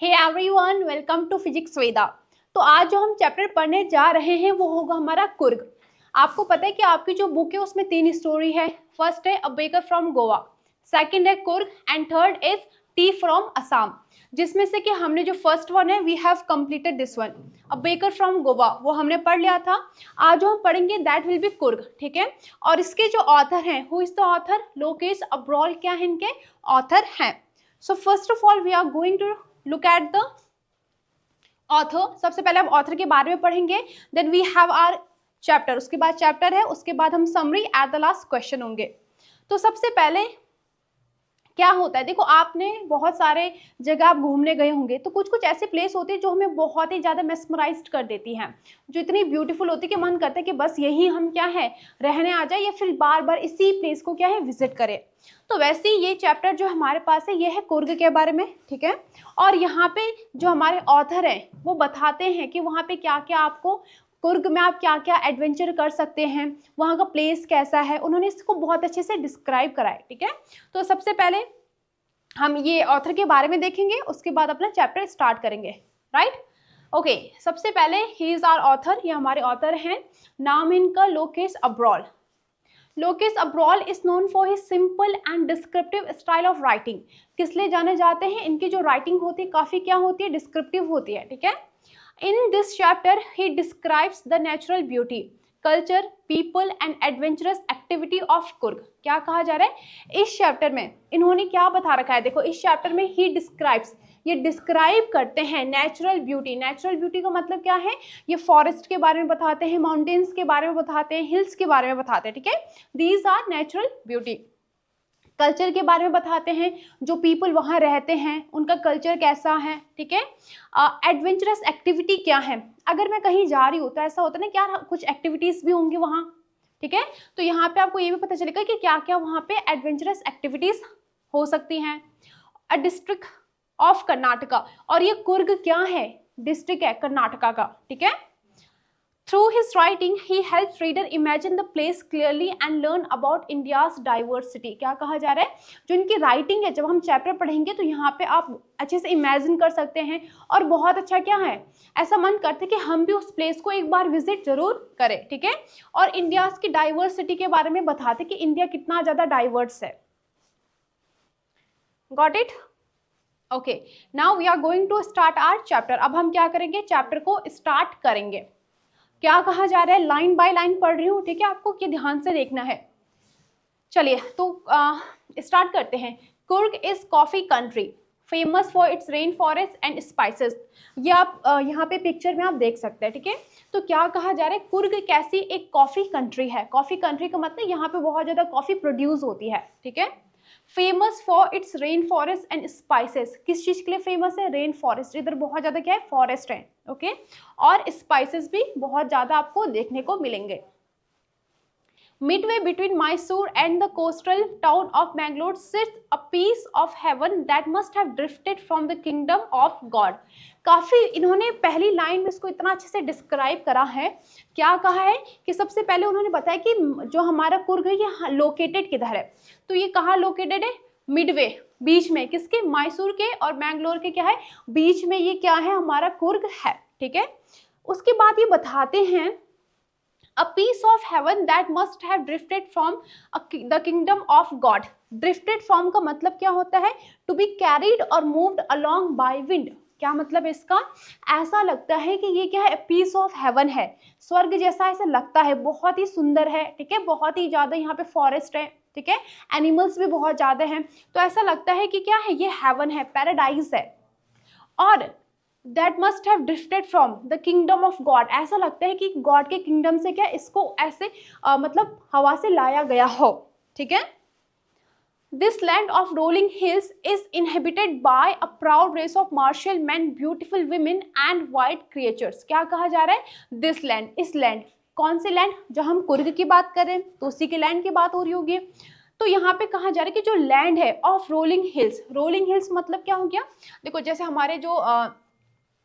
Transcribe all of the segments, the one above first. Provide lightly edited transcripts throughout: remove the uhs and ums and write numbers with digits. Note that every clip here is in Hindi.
Hey everyone, welcome to physics Veda. तो आज जो हम चैप्टर पढ़ने जा रहे हैं वो होगा हमारा कुर्ग। आपको पता है कि आपकी जो बुक है उसमें 3 स्टोरी है। फर्स्ट है a baker from Goa, second है Coorg and third is tea from Assam. जिसमें से कि हमने जो फर्स्ट वन है we have completed this one, a baker from Goa, वो हमने पढ़ लिया था। आज जो हम पढ़ेंगे दैट विल बी कुर्ग, ठीक है। और इसके जो ऑथर हैं, who is the author? Lokesh Abrol क्या है इनके ऑथर हैं। So first of all we are going to look at the author. सबसे पहले हम ऑथर के बारे में पढ़ेंगे, then we have our chapter, उसके बाद चैप्टर है, उसके बाद हम summary at the last question होंगे। तो सबसे पहले क्या होता है, देखो आपने बहुत सारे जगह आप घूमने गए होंगे, तो कुछ कुछ ऐसे प्लेस होते हैं जो हमें बहुत ही ज़्यादा मेस्मराइज्ड कर देती हैं, जो इतनी ब्यूटीफुल होती है कि मन करता है कि बस यही हम क्या है रहने आ जाए या फिर बार बार इसी प्लेस को क्या है विजिट करें। तो वैसे ही ये चैप्टर जो हमारे पास है ये है कुर्ग के बारे में, ठीक है। और यहाँ पे जो हमारे ऑथर हैं वो बताते हैं कि वहाँ पे क्या क्या आपको कुर्ग में आप क्या क्या एडवेंचर कर सकते हैं, वहाँ का प्लेस कैसा है, उन्होंने इसको बहुत अच्छे से डिस्क्राइब करा है, ठीक है। तो सबसे पहले हम ये ऑथर के बारे में देखेंगे, उसके बाद अपना चैप्टर स्टार्ट करेंगे, राइट। ओके, सबसे पहले ही इज आवर ऑथर, ये हमारे ऑथर हैं, नाम इनका Lokesh Abrol. Lokesh Abrol is known for his simple and descriptive style of writing. किस लिए जाने जाते हैं? इनकी जो राइटिंग होती है काफी क्या होती है, डिस्क्रिप्टिव होती है, ठीक है। In this chapter, he describes the natural beauty, culture, people and adventurous activity of Coorg. क्या कहा जा रहा है इस चैप्टर में? इन्होंने क्या बता रखा है, देखो इस चैप्टर में he describes, ये डिस्क्राइब करते हैं नेचुरल ब्यूटी। नेचुरल ब्यूटी का मतलब क्या है? ये फॉरेस्ट के बारे में बताते हैं, माउंटेन्स के बारे में बताते हैं, हिल्स के बारे में बताते हैं, ठीक है। These are natural beauty. Culture के बारे में बताते हैं, जो पीपल वहाँ रहते हैं उनका कल्चर कैसा है, ठीक है। एडवेंचरस एक्टिविटी क्या है? अगर मैं कहीं जा रही हूँ तो ऐसा होता है ना क्या कुछ एक्टिविटीज भी होंगी वहाँ, ठीक है। तो यहाँ पे आपको ये भी पता चलेगा कि क्या क्या वहाँ पे एडवेंचरस एक्टिविटीज हो सकती हैं। अ डिस्ट्रिक्ट ऑफ कर्नाटका, और ये कुर्ग क्या है? डिस्ट्रिक्ट है कर्नाटका का, ठीक है। Through his writing, he helps reader imagine the place clearly and learn about India's diversity। क्या कहा जा रहा है? जो इनकी राइटिंग है, जब हम चैप्टर पढ़ेंगे तो यहाँ पे आप अच्छे से इमेजिन कर सकते हैं और बहुत अच्छा क्या है, ऐसा मन करते हैं कि हम भी उस प्लेस को एक बार विजिट जरूर करें, ठीक है। और इंडिया की डाइवर्सिटी के बारे में बताते कि इंडिया कितना ज्यादा डाइवर्स है। Got it? Okay, now we are going to start our chapter. अब हम क्या करेंगे, चैप्टर को स्टार्ट करेंगे। क्या कहा जा रहा है, लाइन बाय लाइन पढ़ रही हूँ, ठीक है, आपको ये ध्यान से देखना है। चलिए तो स्टार्ट करते हैं। Coorg is coffee country famous for it's rain forest and spices. ये आप यहाँ पे पिक्चर में आप देख सकते हैं, ठीक है। तो क्या कहा जा रहा है, कुर्ग कैसी एक कॉफी कंट्री है। कॉफी कंट्री का मतलब यहाँ पे बहुत ज्यादा कॉफी प्रोड्यूस होती है, ठीक है। Famous for it's rain forest and spices, किस चीज के लिए फेमस है? रेन फॉरेस्ट, इधर बहुत ज्यादा क्या है, फॉरेस्ट है, ओके। और स्पाइसेस भी बहुत ज्यादा आपको देखने को मिलेंगे। Midway between Mysore and the coastal town of Mangalore sits a piece of heaven that must have drifted from the kingdom of God। काफी इन्होंने पहली लाइन में इसको इतना अच्छे से डिस्क्राइब करा है। क्या कहा है कि सबसे पहले उन्होंने बताया कि जो हमारा कुर्ग है ये लोकेटेड किधर है। तो ये कहाँ लोकेटेड है? मिडवे, बीच में, किसके? मैसूर के और मैंगलोर के क्या है, बीच में ये क्या है, हमारा कुर्ग है, ठीक है। उसके बाद ये बताते हैं A piece of heaven that must have drifted from the kingdom of God। Drifted from का मतलब क्या होता है? To be carried or moved along by wind। क्या मतलब है इसका? ऐसा लगता है कि ये क्या है, पीस ऑफ हेवन है, स्वर्ग जैसा ऐसा लगता है, बहुत ही सुंदर है, ठीक है। बहुत ही ज्यादा यहाँ पे फॉरेस्ट है, ठीक है, एनिमल्स भी बहुत ज्यादा हैं, तो ऐसा लगता है कि क्या है, ये हेवन है, पैराडाइज है। और that must have drifted from the kingdom of God, ऐसा लगता है कि गॉड के किंगडम से क्या इसको ऐसे मतलब हवा से लाया गया हो, ठीक है। This land of rolling hills is inhabited by a proud race of martial man, beautiful women and white creatures. क्या कहा जा रहा है? दिस लैंड, इस लैंड, कौन से लैंड? जो हम कुर्ग की बात करें तो उसी के लैंड की बात हो रही होगी। तो यहाँ पे कहा जा रहा है कि जो लैंड है of rolling hills, rolling hills मतलब क्या हो गया, देखो जैसे हमारे जो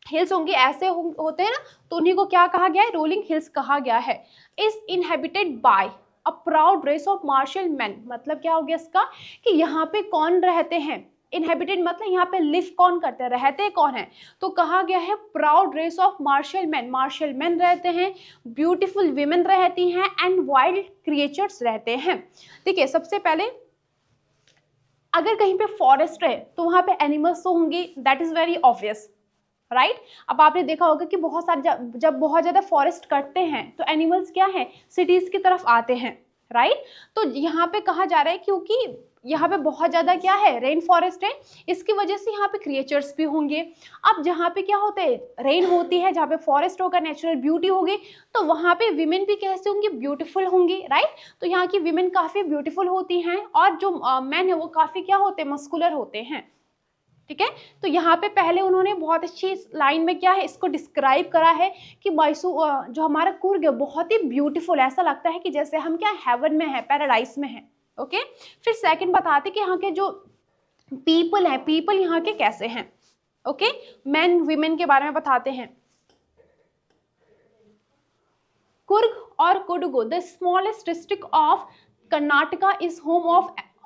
हिल्स होंगे ऐसे होते हैं ना, तो उन्हीं को क्या कहा गया है, रोलिंग हिल्स कहा गया है। Is inhabited by a proud race of martial man, मतलब क्या हो गया इसका कि यहाँ पे कौन रहते हैं, इनहेबिटेड मतलब यहाँ पे लिव कौन करते हैं, रहते कौन है, तो कहा गया है proud race of martial man रहते हैं, ब्यूटीफुल वीमेन रहती हैं एंड वाइल्ड क्रिएचर्स रहते हैं। ठीक है, सबसे पहले अगर कहीं पे फॉरेस्ट है तो वहां पे एनिमल्स तो होंगे, that is very obvious, right. अब आपने देखा होगा कि बहुत सारे जब बहुत ज्यादा फॉरेस्ट कटते हैं तो एनिमल्स क्या है, सिटीज की तरफ आते हैं, राइट। तो यहाँ पे कहा जा रहा है क्योंकि यहाँ पे बहुत ज्यादा क्या है, रेन फॉरेस्ट है, इसकी वजह से यहाँ पे क्रिएचर्स भी होंगे। अब जहाँ पे क्या होता है, रेन होती है, जहाँ पे फॉरेस्ट होगा, नेचुरल ब्यूटी होगी, तो वहाँ पे विमेन भी कैसे होंगी, ब्यूटीफुल होंगी, राइट। तो यहाँ की विमेन काफी ब्यूटीफुल होती हैं और जो मैन है वो काफी क्या होते हैं, मस्कुलर होते हैं। ठीक है, तो यहाँ पे पहले उन्होंने बहुत अच्छी लाइन में क्या है, इसको डिस्क्राइब करा है कि मैसूर जो हमारा कुर्ग है बहुत ही ब्यूटीफुल, ऐसा लगता है कि जैसे हम क्या हेवन में है, पैराडाइस में है। ओके, फिर सेकंड बताते कि यहाँ के जो पीपल हैं, पीपल यहाँ के कैसे हैं। ओके, मैन वीमेन के बारे में बताते हैं। कुर्ग और Kodagu, the smallest district of Karnataka, is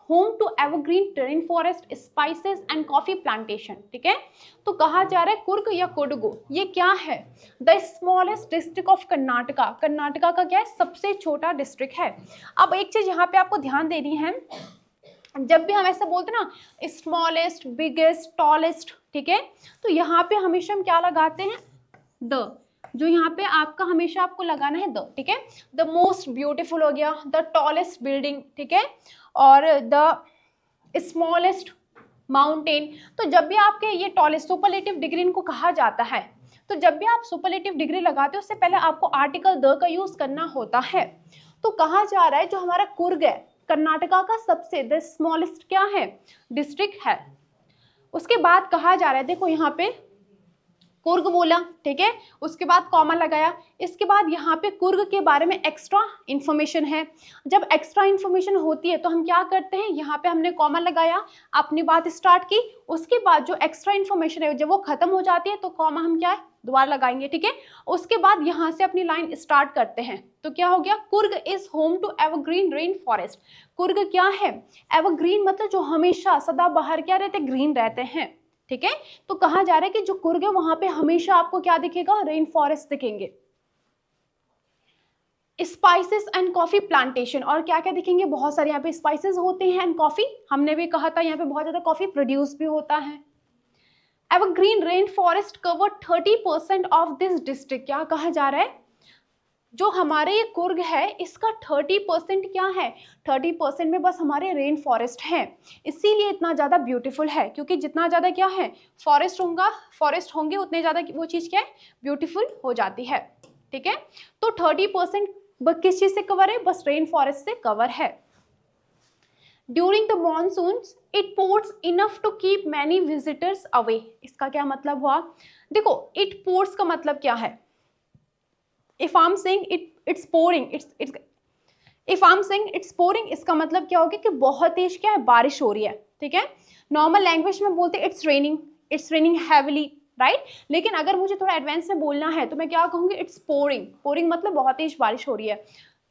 home to evergreen rain forest, spices and coffee plantation. ठीक है, तो कहा जा रहा है कुर्ग या कोडगु ये क्या है, the smallest district of Karnataka, Karnataka का क्या है, सबसे छोटा डिस्ट्रिक्ट है। अब एक चीज यहाँ पे आपको ध्यान देनी है, जब भी हम ऐसा बोलते हैं ना स्मॉलेस्ट, बिगेस्ट, टॉलेस्ट, ठीक है, तो यहाँ पे हमेशा हम क्या लगाते हैं, द, जो यहाँ पे आपका हमेशा आपको लगाना है द। ठीक है, द मोस्ट ब्यूटीफुल हो गया, द टॉलेस्ट बिल्डिंग, ठीक है, और द स्मॉलेस्ट माउंटेन। तो जब भी आपके ये टॉलेस्ट, सुपरलेटिव डिग्री इनको कहा जाता है, तो जब भी आप सुपरलेटिव डिग्री लगाते हो उससे पहले आपको आर्टिकल द का यूज करना होता है। तो कहा जा रहा है जो हमारा कुर्ग है कर्नाटका का सबसे द स्मॉलेस्ट क्या है, डिस्ट्रिक्ट है। उसके बाद कहा जा रहा है, देखो यहाँ पे कुर्ग बोला, ठीक है, उसके बाद कॉमा लगाया, इसके बाद यहाँ पे कुर्ग के बारे में एक्स्ट्रा इन्फॉर्मेशन है। जब एक्स्ट्रा इन्फॉर्मेशन होती है तो हम क्या करते हैं, यहाँ पे हमने कॉमा लगाया, अपनी बात स्टार्ट की, उसके बाद जो एक्स्ट्रा इन्फॉर्मेशन है जब वो खत्म हो जाती है तो कॉमा हम क्या है दोबारा लगाएंगे। ठीक है, उसके बाद यहाँ से अपनी लाइन स्टार्ट करते हैं। तो क्या हो गया, Coorg is home to evergreen rain forest. Coorg क्या है, एवरग्रीन मतलब जो हमेशा सदाबहार क्या रहते, ग्रीन रहते हैं। ठीक है, तो कहा जा रहा है कि जो कुर्ग है वहां पे हमेशा आपको क्या दिखेगा, रेन फॉरेस्ट दिखेंगे, स्पाइसेस एंड कॉफी प्लांटेशन, और क्या क्या दिखेंगे, बहुत सारे यहाँ पे स्पाइसेस होते हैं एंड कॉफी, हमने भी कहा था यहाँ पे बहुत ज्यादा कॉफी प्रोड्यूस भी होता है। Evergreen rain forest cover 30% of this district. क्या कहा जा रहा है, जो हमारे ये कुर्ग है इसका 30% क्या है, 30% में बस हमारे रेन फॉरेस्ट हैं, इसीलिए इतना ज़्यादा ब्यूटीफुल है, क्योंकि जितना ज़्यादा क्या है फॉरेस्ट होंगे उतने ज़्यादा वो चीज़ क्या है, ब्यूटीफुल हो जाती है। ठीक है, तो 30% किस चीज़ से कवर है, बस रेन फॉरेस्ट से कवर है। During the monsoons it pours enough to keep many visitors away. इसका क्या मतलब हुआ, देखो इट पोर्स का मतलब क्या है, if I'm saying it's pouring, if I'm saying it's pouring, इसका मतलब क्या होगा कि बहुत तेज क्या है, बारिश हो रही है। ठीक है, नॉर्मल लैंग्वेज में बोलते हैं it's raining heavily, राइट। लेकिन अगर मुझे थोड़ा एडवांस में बोलना है तो मैं क्या कहूँगी, it's pouring मतलब बहुत तेज बारिश हो रही है।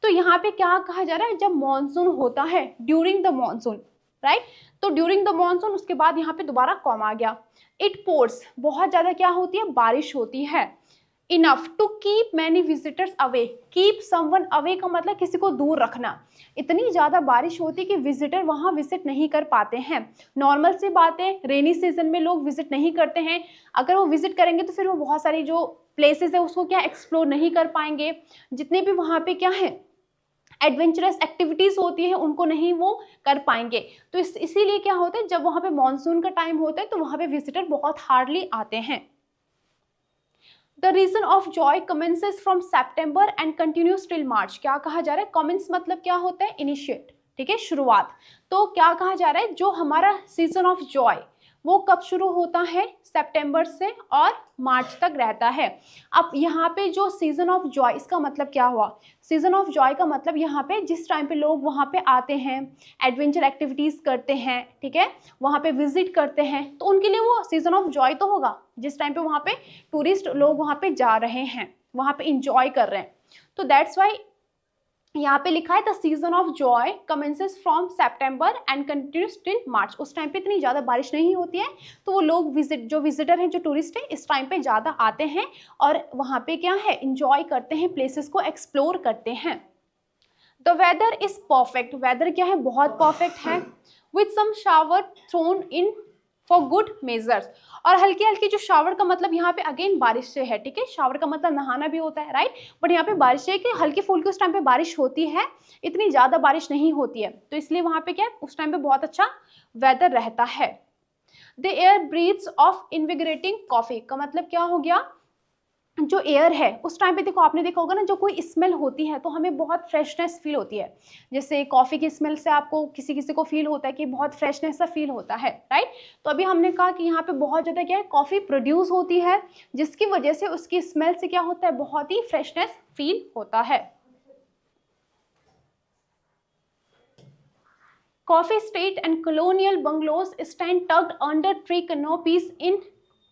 तो यहाँ पे क्या कहा जा रहा है, जब मॉनसून होता है, ड्यूरिंग द मॉनसून, राइट, तो ड्यूरिंग द मॉनसून, उसके बाद यहाँ पे दोबारा कॉम आ गया, इट पोर्स बहुत ज्यादा क्या होती है, बारिश होती है, enough to keep many visitors away, keep someone away का मतलब किसी को दूर रखना, इतनी ज़्यादा बारिश होती है कि विजिटर वहाँ विजिट नहीं कर पाते हैं। नॉर्मल सी बात है, रेनी सीजन में लोग विजिट नहीं करते हैं, अगर वो विजिट करेंगे तो फिर वो बहुत सारी जो प्लेसेस है उसको क्या एक्सप्लोर नहीं कर पाएंगे, जितने भी वहाँ पे क्या है एडवेंचरस एक्टिविटीज होती है उनको नहीं वो कर पाएंगे। तो इसीलिए क्या होता है, जब वहाँ पे मानसून का टाइम होता है तो वहाँ पे विजिटर बहुत हार्डली आते हैं। The reason of joy commences from September and continues till March. क्या कहा जा रहा है, कमेंस मतलब क्या होता है, इनिशिएट, ठीक है, शुरुआत। तो क्या कहा जा रहा है, जो हमारा सीजन ऑफ जॉय वो कब शुरू होता है, सितंबर से और मार्च तक रहता है। अब यहाँ पे जो सीजन ऑफ जॉय, इसका मतलब क्या हुआ, सीजन ऑफ जॉय का मतलब यहाँ पे जिस टाइम पे लोग वहाँ पे आते हैं, एडवेंचर एक्टिविटीज करते हैं, ठीक है, वहाँ पे विजिट करते हैं, तो उनके लिए वो सीजन ऑफ जॉय तो होगा, जिस टाइम पे वहाँ पे टूरिस्ट लोग वहाँ पे जा रहे हैं, वहाँ पे इंजॉय कर रहे हैं। तो दैट्स वाई यहाँ पे लिखा है the season of joy commences from September and continues till मार्च। उस टाइम पे इतनी ज़्यादा बारिश नहीं होती है, तो वो लोग जो विजिटर हैं, जो टूरिस्ट हैं, इस टाइम पे ज़्यादा आते हैं और वहाँ पे क्या है, इंजॉय करते हैं, प्लेसेस को एक्सप्लोर करते हैं। The weather is perfect, weather क्या है, बहुत परफेक्ट है। With some shower thrown in for good measures, और हल्की हल्की, जो शावर का मतलब यहाँ पे अगेन बारिश से है, ठीक है, शावर का मतलब नहाना भी होता है, राइट, बट यहाँ पे बारिश है कि हल्की फुल्की उस टाइम पे बारिश होती है, इतनी ज्यादा बारिश नहीं होती है, तो इसलिए वहां पे क्या है, उस टाइम पे बहुत अच्छा वेदर रहता है। The air breathes of invigorating coffee, का मतलब क्या हो गया, जो एयर है उस टाइम पे, देखो आपने देखा होगा ना, जो कोई स्मेल होती है तो हमें बहुत फ्रेशनेस फील होती है, जैसे कॉफ़ी की स्मेल से आपको किसी किसी को फील होता है कि बहुत फ्रेशनेस सा फील होता है, राइट। तो अभी हमने कहा कि यहाँ पे बहुत ज़्यादा क्या है, कॉफ़ी प्रोड्यूस होती है, जिसकी वजह से उसकी स्मेल से क्या होता है, बहुत ही फ्रेशनेस फील होता है। Coffee state and colonial bungalows stand tucked under tree canopies in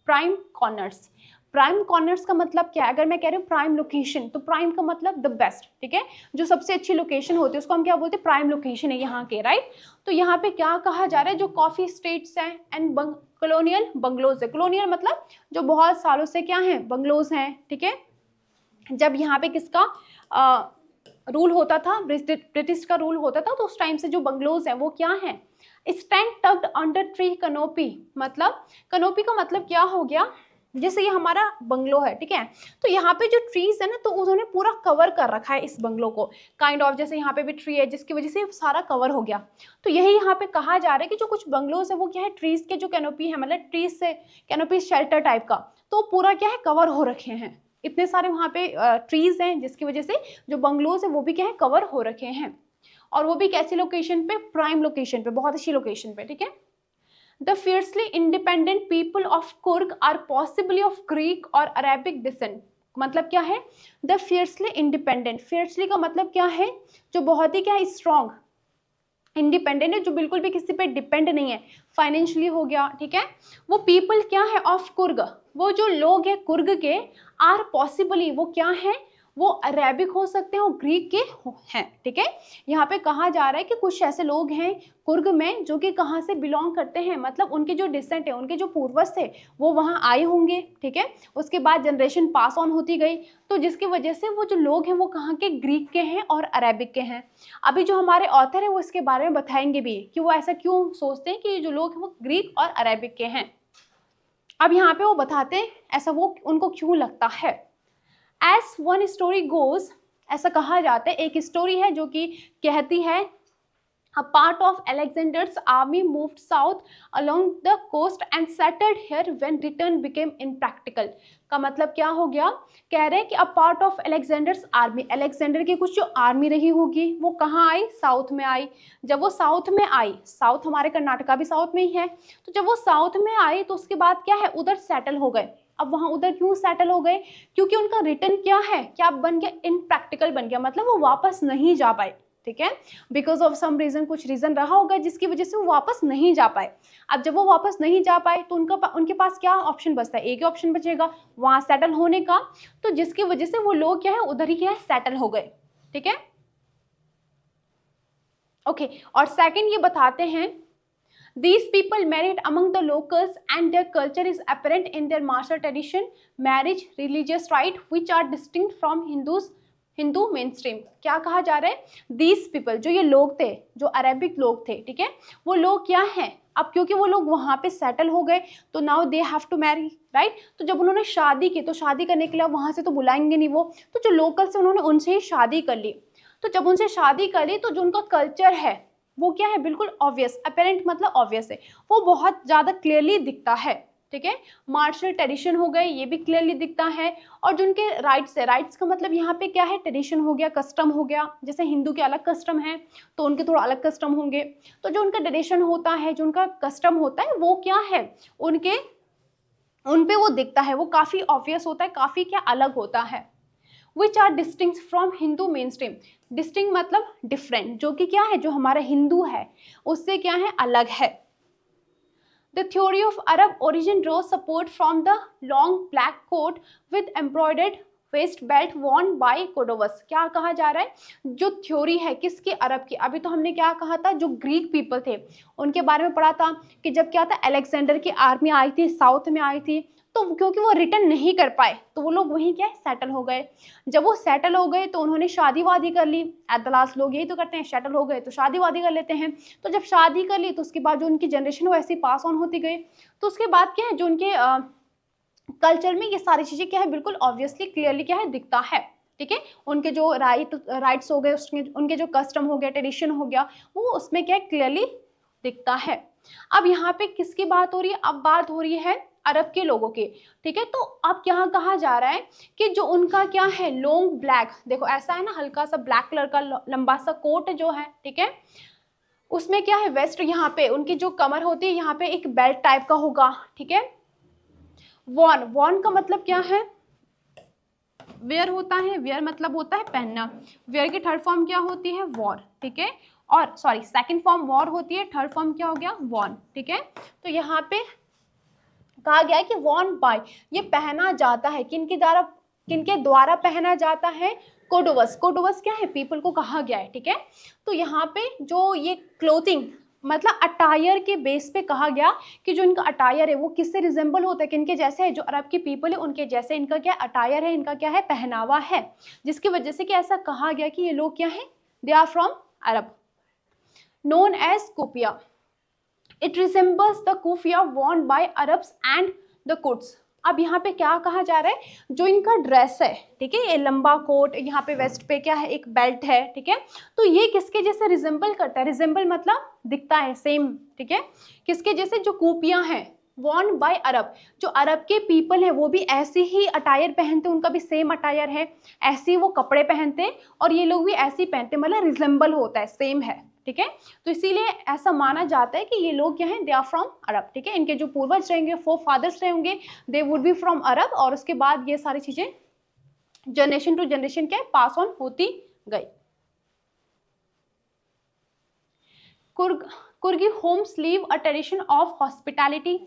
prime corners. Prime corners का मतलब क्या है, अगर मैं कह रही हूँ प्राइम लोकेशन, तो प्राइम का मतलब द बेस्ट, ठीक है, जो सबसे अच्छी लोकेशन होती है उसको हम क्या बोलते हैं, प्राइम लोकेशन है यहाँ के, राइट। तो यहाँ पे क्या कहा जा रहा है, जो कॉफी स्टेट्स हैं एंड कॉलोनियल बंगलोज है, कॉलोनियल मतलब जो बहुत सालों से क्या है, बंगलोज हैं, ठीक है। जब यहाँ पे किसका रूल होता था, ब्रिटिश का रूल होता था, तो उस टाइम से जो बंगलोज हैं वो क्या हैं, stand tucked under tree canopy, मतलब कनोपी का मतलब क्या हो गया, जैसे ये हमारा बंगलो है, ठीक है, तो यहाँ पे जो ट्रीज है ना, तो उन्होंने पूरा कवर कर रखा है इस बंगलो को, काइंड ऑफ, जैसे यहाँ पे भी ट्री है जिसकी वजह से सारा कवर हो गया। तो यही यहाँ पे कहा जा रहा है कि जो कुछ बंगलोज है वो क्या है, ट्रीज के जो कैनोपी है, मतलब ट्रीज से कैनोपी शेल्टर टाइप का, तो पूरा क्या है, कवर हो रखे हैं, इतने सारे वहाँ पे ट्रीज हैं, जिसकी वजह से जो बंगलोज है वो भी क्या है, कवर हो रखे हैं, और वो भी कैसी लोकेशन पे, प्राइम लोकेशन पे, बहुत अच्छी लोकेशन पे, ठीक है। The fiercely independent people of Coorg are possibly of Greek और अरेबिक डिसेंट, मतलब क्या है, द फियर्सली इंडिपेंडेंट, फियर्सली का मतलब क्या है, जो बहुत ही क्या है, स्ट्रॉन्ग, इंडिपेंडेंट है, जो बिल्कुल भी किसी पे डिपेंड नहीं है, फाइनेंशियली हो गया, ठीक है। वो पीपल क्या है, ऑफ कुर्ग, वो जो लोग हैं कुर्ग के, आर पॉसिबली, वो क्या है, वो अरेबिक हो सकते हैं और ग्रीक के हैं, ठीक है। यहाँ पे कहा जा रहा है कि कुछ ऐसे लोग हैं कुर्ग में जो कि कहाँ से बिलोंग करते हैं, मतलब उनके जो डिसेंट है, उनके जो पूर्वज थे वो वहाँ आए होंगे, ठीक है, उसके बाद जनरेशन पास ऑन होती गई, तो जिसकी वजह से वो जो लोग हैं वो कहाँ के, ग्रीक के हैं और अरेबिक के हैं। अभी जो हमारे ऑथर है वो इसके बारे में बताएंगे भी कि वो ऐसा क्यों सोचते हैं कि जो लोग हैं वो ग्रीक और अरेबिक के हैं। अब यहाँ पे वो बताते हैं ऐसा वो उनको क्यों लगता है। एज वन स्टोरी गोज, ऐसा कहा जाता है, एक स्टोरी है जो कि कहती है, a part of Alexander's army moved south along the coast and settled here when return became impractical। का मतलब क्या हो गया, कह रहे हैं कि a part of Alexander's army, Alexander की कुछ जो आर्मी रही होगी वो कहाँ आई, साउथ में आई। जब वो साउथ में आई, साउथ हमारे कर्नाटका भी साउथ में ही है, तो जब वो साउथ में आई तो उसके बाद क्या है, उधर सेटल हो गए। अब वहाँ उधर क्यों सेटल हो गए, क्योंकि उनका रिटर्न क्या है, क्या बन गया, इनप्रैक्टिकल बन गया, मतलब वो वापस नहीं जा पाए, ठीक है, बिकॉज ऑफ सम रीजन, कुछ रीजन रहा होगा जिसकी वजह से वो वापस नहीं जा पाए। अब जब वो वापस नहीं जा पाए तो उनके पास क्या ऑप्शन बचता है, एक ही ऑप्शन बचेगा, वहां सेटल होने का, तो जिसकी वजह से वो लोग क्या है, उधर ही क्या है, सेटल हो गए, ठीक है, ओके। और सेकंड ये बताते हैं, these people married among the locals and their culture is apparent in their martial tradition, marriage, religious rite which are distinct from Hindu main stream. क्या कहा जा रहा है, दीज पीपल, जो ये लोग थे, जो अरेबिक लोग थे, ठीक है, वो लोग क्या हैं, अब क्योंकि वो लोग वहां पे सेटल हो गए तो now they have to marry, right. तो जब उन्होंने शादी की तो शादी करने के लिए वहां से तो बुलाएंगे नहीं वो, तो जो लोकल से उन्होंने उनसे ही शादी कर ली। तो जब उनसे शादी कर ली तो जो उनका कल्चर है वो क्या है, बिल्कुल ऑब्वियस, अपेरेंट मतलब ऑब्वियस है, वो बहुत ज़्यादा क्लियरली दिखता है, ठीक है। मार्शल ट्रेडिशन हो गए, ये भी क्लियरली दिखता है, और जो उनके राइट्स है, राइट्स का मतलब यहाँ पे क्या है, ट्रेडिशन हो गया, कस्टम हो गया, जैसे हिंदू के अलग कस्टम है तो उनके थोड़ा अलग कस्टम होंगे, तो जो उनका ट्रेडिशन होता है, जो उनका कस्टम होता है वो क्या है, उन पे वो दिखता है, वो काफ़ी ऑब्वियस होता है, काफ़ी क्या अलग होता है। Which are distinct from Hindu mainstream, distinct मतलब डिफरेंट, जो कि क्या है, जो हमारा हिंदू है उससे क्या है, अलग है। The theory of Arab origin draw support from the long black coat with embroidered waist belt worn by Kodavas. क्या कहा जा रहा है, जो थ्योरी है किसकी, अरब की। अभी तो हमने क्या कहा था, जो ग्रीक पीपल थे उनके बारे में पढ़ा था कि जब क्या था, अलेक्जेंडर की आर्मी आई थी, साउथ में आई थी, तो क्योंकि वो रिटर्न नहीं कर पाए तो वो लोग वहीं क्या सेटल हो गए। जब वो सेटल हो गए तो उन्होंने शादी वादी कर ली। एट द लास्ट लोग यही तो करते हैं, सेटल हो गए तो शादी वादी कर लेते हैं। तो जब शादी कर ली तो उसके बाद जो उनकी जनरेशन वो ऐसी पास ऑन होती गई। तो उसके बाद क्या है, जो उनके कल्चर में ये सारी चीजें क्या है, बिल्कुल ऑब्वियसली क्लियरली क्या है, दिखता है। ठीक है, उनके जो राइट्स हो गए, उनके जो कस्टम हो गया, ट्रेडिशन हो गया, वो उसमें क्या क्लियरली दिखता है। अब यहाँ पे किसकी बात हो रही है, अब बात हो रही है अरब के लोगों की। ठीक है, तो अब यहाँ कहा जा रहा है कि जो उनका क्या है, लॉन्ग ब्लैक, देखो ऐसा है ना, हल्का सा ब्लैक कलर का लंबा सा कोट जो है, ठीक है, उसमें क्या है, वेस्ट यहाँ पे उनकी जो कमर होती है यहाँ पे एक बेल्ट टाइप का होगा। ठीक है, वॉन, वॉन का मतलब क्या है, वेयर होता है, वेयर मतलब होता है पहनना। वेयर की थर्ड फॉर्म क्या होती है, वॉर। ठीक है, और सॉरी सेकंड फॉर्म वॉर होती है, थर्ड फॉर्म क्या हो गया, वॉन। ठीक है, तो यहाँ पे कहा गया है कि वॉन बाय, ये पहना जाता है, किनके द्वारा पहना जाता है, कोडोवस। कोडोवस क्या है, पीपल को कहा गया है। ठीक है, तो यहाँ पे जो ये क्लोथिंग मतलब अटायर के बेस पे कहा गया कि जो इनका अटायर है वो किससे रिजेंबल होता है, किनके जैसे है, जो अरब की पीपल है उनके जैसे इनका क्या अटायर है, इनका क्या है, पहनावा है, जिसकी वजह से कि ऐसा कहा गया कि ये लोग क्या है, they are from Arab. Known as kupya, it resembles the kufiya worn by Arabs and the Kurds। अब यहाँ पे क्या कहा जा रहा है, जो इनका ड्रेस है, ठीक है, ये लंबा कोट, यहाँ पे वेस्ट पे क्या है, एक बेल्ट है। ठीक है, तो ये किसके जैसे रिजेंबल करता है, रिजेंबल मतलब दिखता है, सेम। ठीक है, किसके जैसे, जो कुपियाँ हैं वॉन बाय अरब, जो अरब के पीपल है वो भी ऐसे ही अटायर पहनते, उनका भी सेम अटायर है, ऐसे ही वो कपड़े पहनते और ये लोग भी ऐसे ही पहनते, मतलब रिजेंबल होता है, सेम है। ठीक है, तो इसीलिए ऐसा माना जाता है कि ये लोग क्या हैं, दे आर फ्रॉम अरब। ठीक है, इनके जो पूर्वज रहेंगे, फोर फादर्स रहेंगे, दे वुड बी फ्रॉम अरब, और उसके बाद ये सारी चीजें जनरेशन टू जनरेशन क्या पास ऑन होती गई। Coorgi homes live a tradition of hospitality.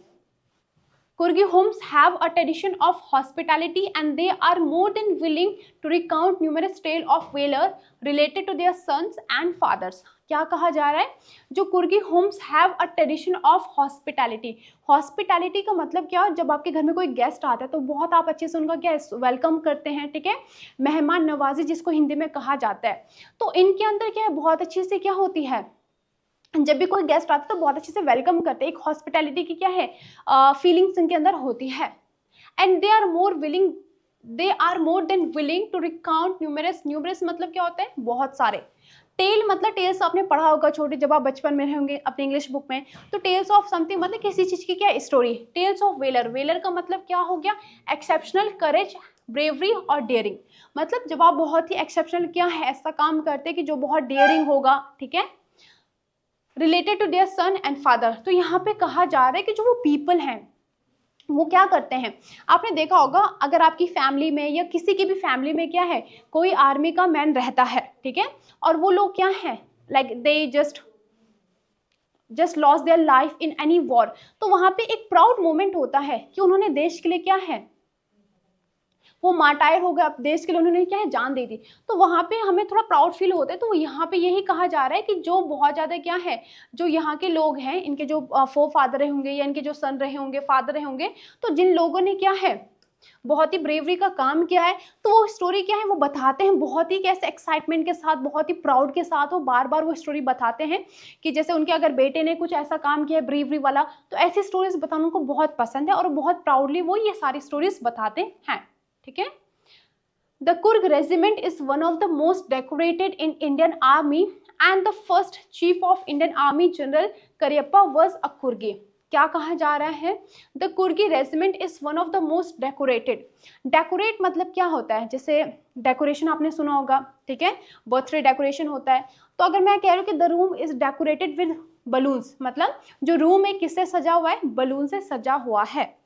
Kurgi homes have a tradition of hospitality and they are more than willing to recount numerous tales of valor related to their sons and fathers। क्या कहा जा रहा है, जो Coorgi homes have a tradition of hospitality. Hospitality का मतलब क्या, जब आपके घर में कोई गेस्ट आता है तो बहुत आप अच्छे से उनका क्या वेलकम करते हैं। ठीक है, मेहमान नवाजी जिसको हिंदी में कहा जाता है। तो इनके अंदर क्या है, बहुत अच्छी से क्या होती है, जब भी कोई गेस्ट आता है तो बहुत अच्छे से वेलकम करते हैं, एक हॉस्पिटैलिटी की क्या है फीलिंग्स इनके अंदर होती है। And they are more than willing to recount numerous, numerous मतलब क्या होता है, बहुत सारे। टेल मतलब टेल्स आपने पढ़ा होगा छोटे, जब आप बचपन में होंगे अपने इंग्लिश बुक में, तो टेल्स ऑफ समथिंग मतलब किसी चीज की क्या story. Tales of valour, valour का मतलब क्या हो गया, एक्सेप्शनल करेज, ब्रेवरी और डेयरिंग। मतलब जब आप बहुत ही एक्सेप्शनल क्या है ऐसा काम करते हैं कि जो बहुत डेयरिंग होगा। ठीक है, related to their son and father. तो यहाँ पे कहा जा रहा है कि जो वो पीपल हैं वो क्या करते हैं, आपने देखा होगा अगर आपकी फैमिली में या किसी की भी फैमिली में क्या है, कोई आर्मी का मैन रहता है। ठीक है, और वो लोग क्या है, like they just lost their life in any war, तो वहां पे एक प्राउड मोमेंट होता है कि उन्होंने देश के लिए क्या है, वो मार्टायर हो गया, देश के लिए उन्होंने क्या है, जान दे दी। तो वहां पे हमें थोड़ा प्राउड फील होता है। तो यहाँ पे यही कहा जा रहा है कि जो बहुत ज्यादा क्या है, जो यहाँ के लोग हैं, इनके जो फोर फादर रहे होंगे या इनके जो सन रहे होंगे, फादर रहे होंगे, तो जिन लोगों ने क्या है बहुत ही ब्रेवरी का काम किया है, तो वो स्टोरी क्या है, वो बताते हैं बहुत ही कैसे एक्साइटमेंट के साथ, बहुत ही प्राउड के साथ, वो बार बार वो स्टोरी बताते हैं कि जैसे उनके अगर बेटे ने कुछ ऐसा काम किया है ब्रेवरी वाला, तो ऐसी स्टोरीज बताना उनको बहुत पसंद है और बहुत प्राउडली वो ये सारी स्टोरीज बताते हैं। ठीक है, The Kurg regiment is one of the most decorated in Indian Army and the first chief of Indian Army General Cariappa was a Kurgi। क्या कहा जा रहा है, the कुर्गी regiment is one of the most decorated. Decorate मतलब क्या होता है, जैसे डेकोरेशन आपने सुना होगा, ठीक है, बर्थडे डेकोरेशन होता है। तो अगर मैं कह रही हूँ कि the room is decorated with balloons, मतलब जो रूम है किससे सजा हुआ है, बलून से सजा हुआ है।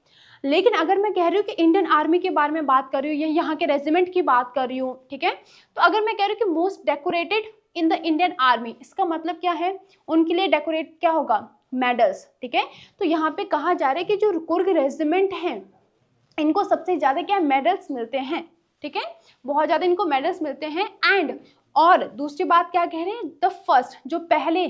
लेकिन अगर मैं कह रही हूँ कि इंडियन आर्मी के बारे में बात कर रही हूँ या यहाँ के रेजिमेंट की बात कर रही हूँ, ठीक है, तो अगर मैं कह रही हूँ कि most decorated in the Indian army, इसका मतलब क्या है, उनके लिए डेकोरेट क्या होगा, मेडल्स। ठीक है, तो यहाँ पे कहा जा रहा है कि जो कुर्ग रेजिमेंट हैं इनको सबसे ज्यादा क्या मेडल्स मिलते हैं। ठीक है, बहुत ज़्यादा इनको मेडल्स मिलते हैं। एंड और दूसरी बात क्या कह रहे हैं, द फर्स्ट, जो पहले,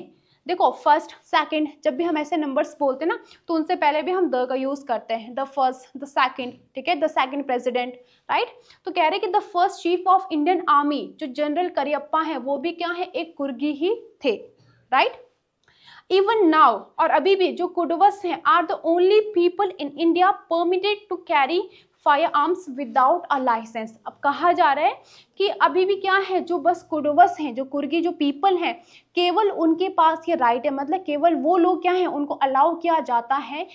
देखो फर्स्ट सेकंड जब भी हम ऐसे नंबर्स बोलते हैं ना तो उनसे पहले भी हम द का यूज करते हैं, द फर्स्ट, द सेकंड, ठीक है, द सेकंड प्रेसिडेंट, राइट। तो कह रहे हैं कि the first chief of Indian army, जो जनरल करियप्पा है वो भी क्या है, एक कुर्गी ही थे, राइट। इवन नाउ, और अभी भी जो कुडवस हैं are the only people in India permitted to carry firearms without a licence. अब कहा जा रहा है कि अभी भी क्या है, जो बस कुडवस हैं, जो कुर्गी जो पीपल हैं, केवल उनके पास ये राइट है, मतलब केवल वो लोग क्या है उनको अलाउ किया जाता है।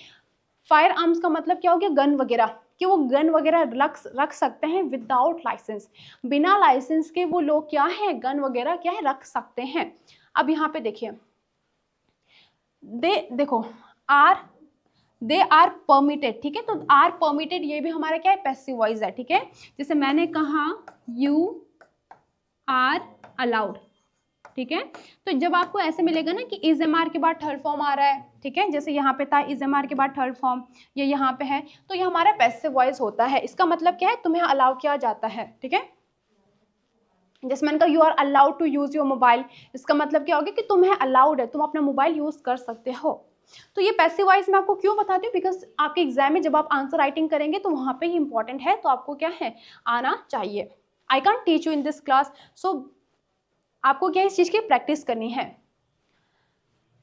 फायर आर्म्स का मतलब क्या हो गया, गन वगैरह, कि वो गन वगैरह रख सकते हैं विदाउट लाइसेंस, बिना लाइसेंस के वो लोग क्या है गन वगैरह क्या है रख सकते हैं। अब यहाँ पे देखिए, देखो दे आर परमिटेड, ठीक है, तो आर परमिटेड ये भी हमारा क्या है, पैसिव वॉइस है, ठीक है। जैसे मैंने कहा यू आर अलाउड, ठीक है, तो जब आपको ऐसे मिलेगा ना कि इज एम आर के बाद थर्ड फॉर्म आ रहा है, ठीक है, जैसे यहाँ पे था इज एम आर के बाद थर्ड फॉर्म, ये यहाँ पे है, तो ये हमारा पैसिव वॉइस होता है। इसका मतलब क्या है, तुम्हें अलाउ किया जाता है, ठीक है। जैसे मैंने कहा you are allowed to use your mobile, इसका मतलब क्या होगा कि तुम्हें अलाउड है, तुम अपना मोबाइल यूज कर सकते हो। तो ये पैसिव वॉइस मैं आपको क्यों बताती हूँ, बिकॉज आपके एग्जाम में जब आप आंसर राइटिंग करेंगे तो वहाँ पे ही इंपॉर्टेंट है, तो आपको क्या है आना चाहिए। I can't teach you in this class, so आपको क्या इस चीज़ की प्रैक्टिस करनी है।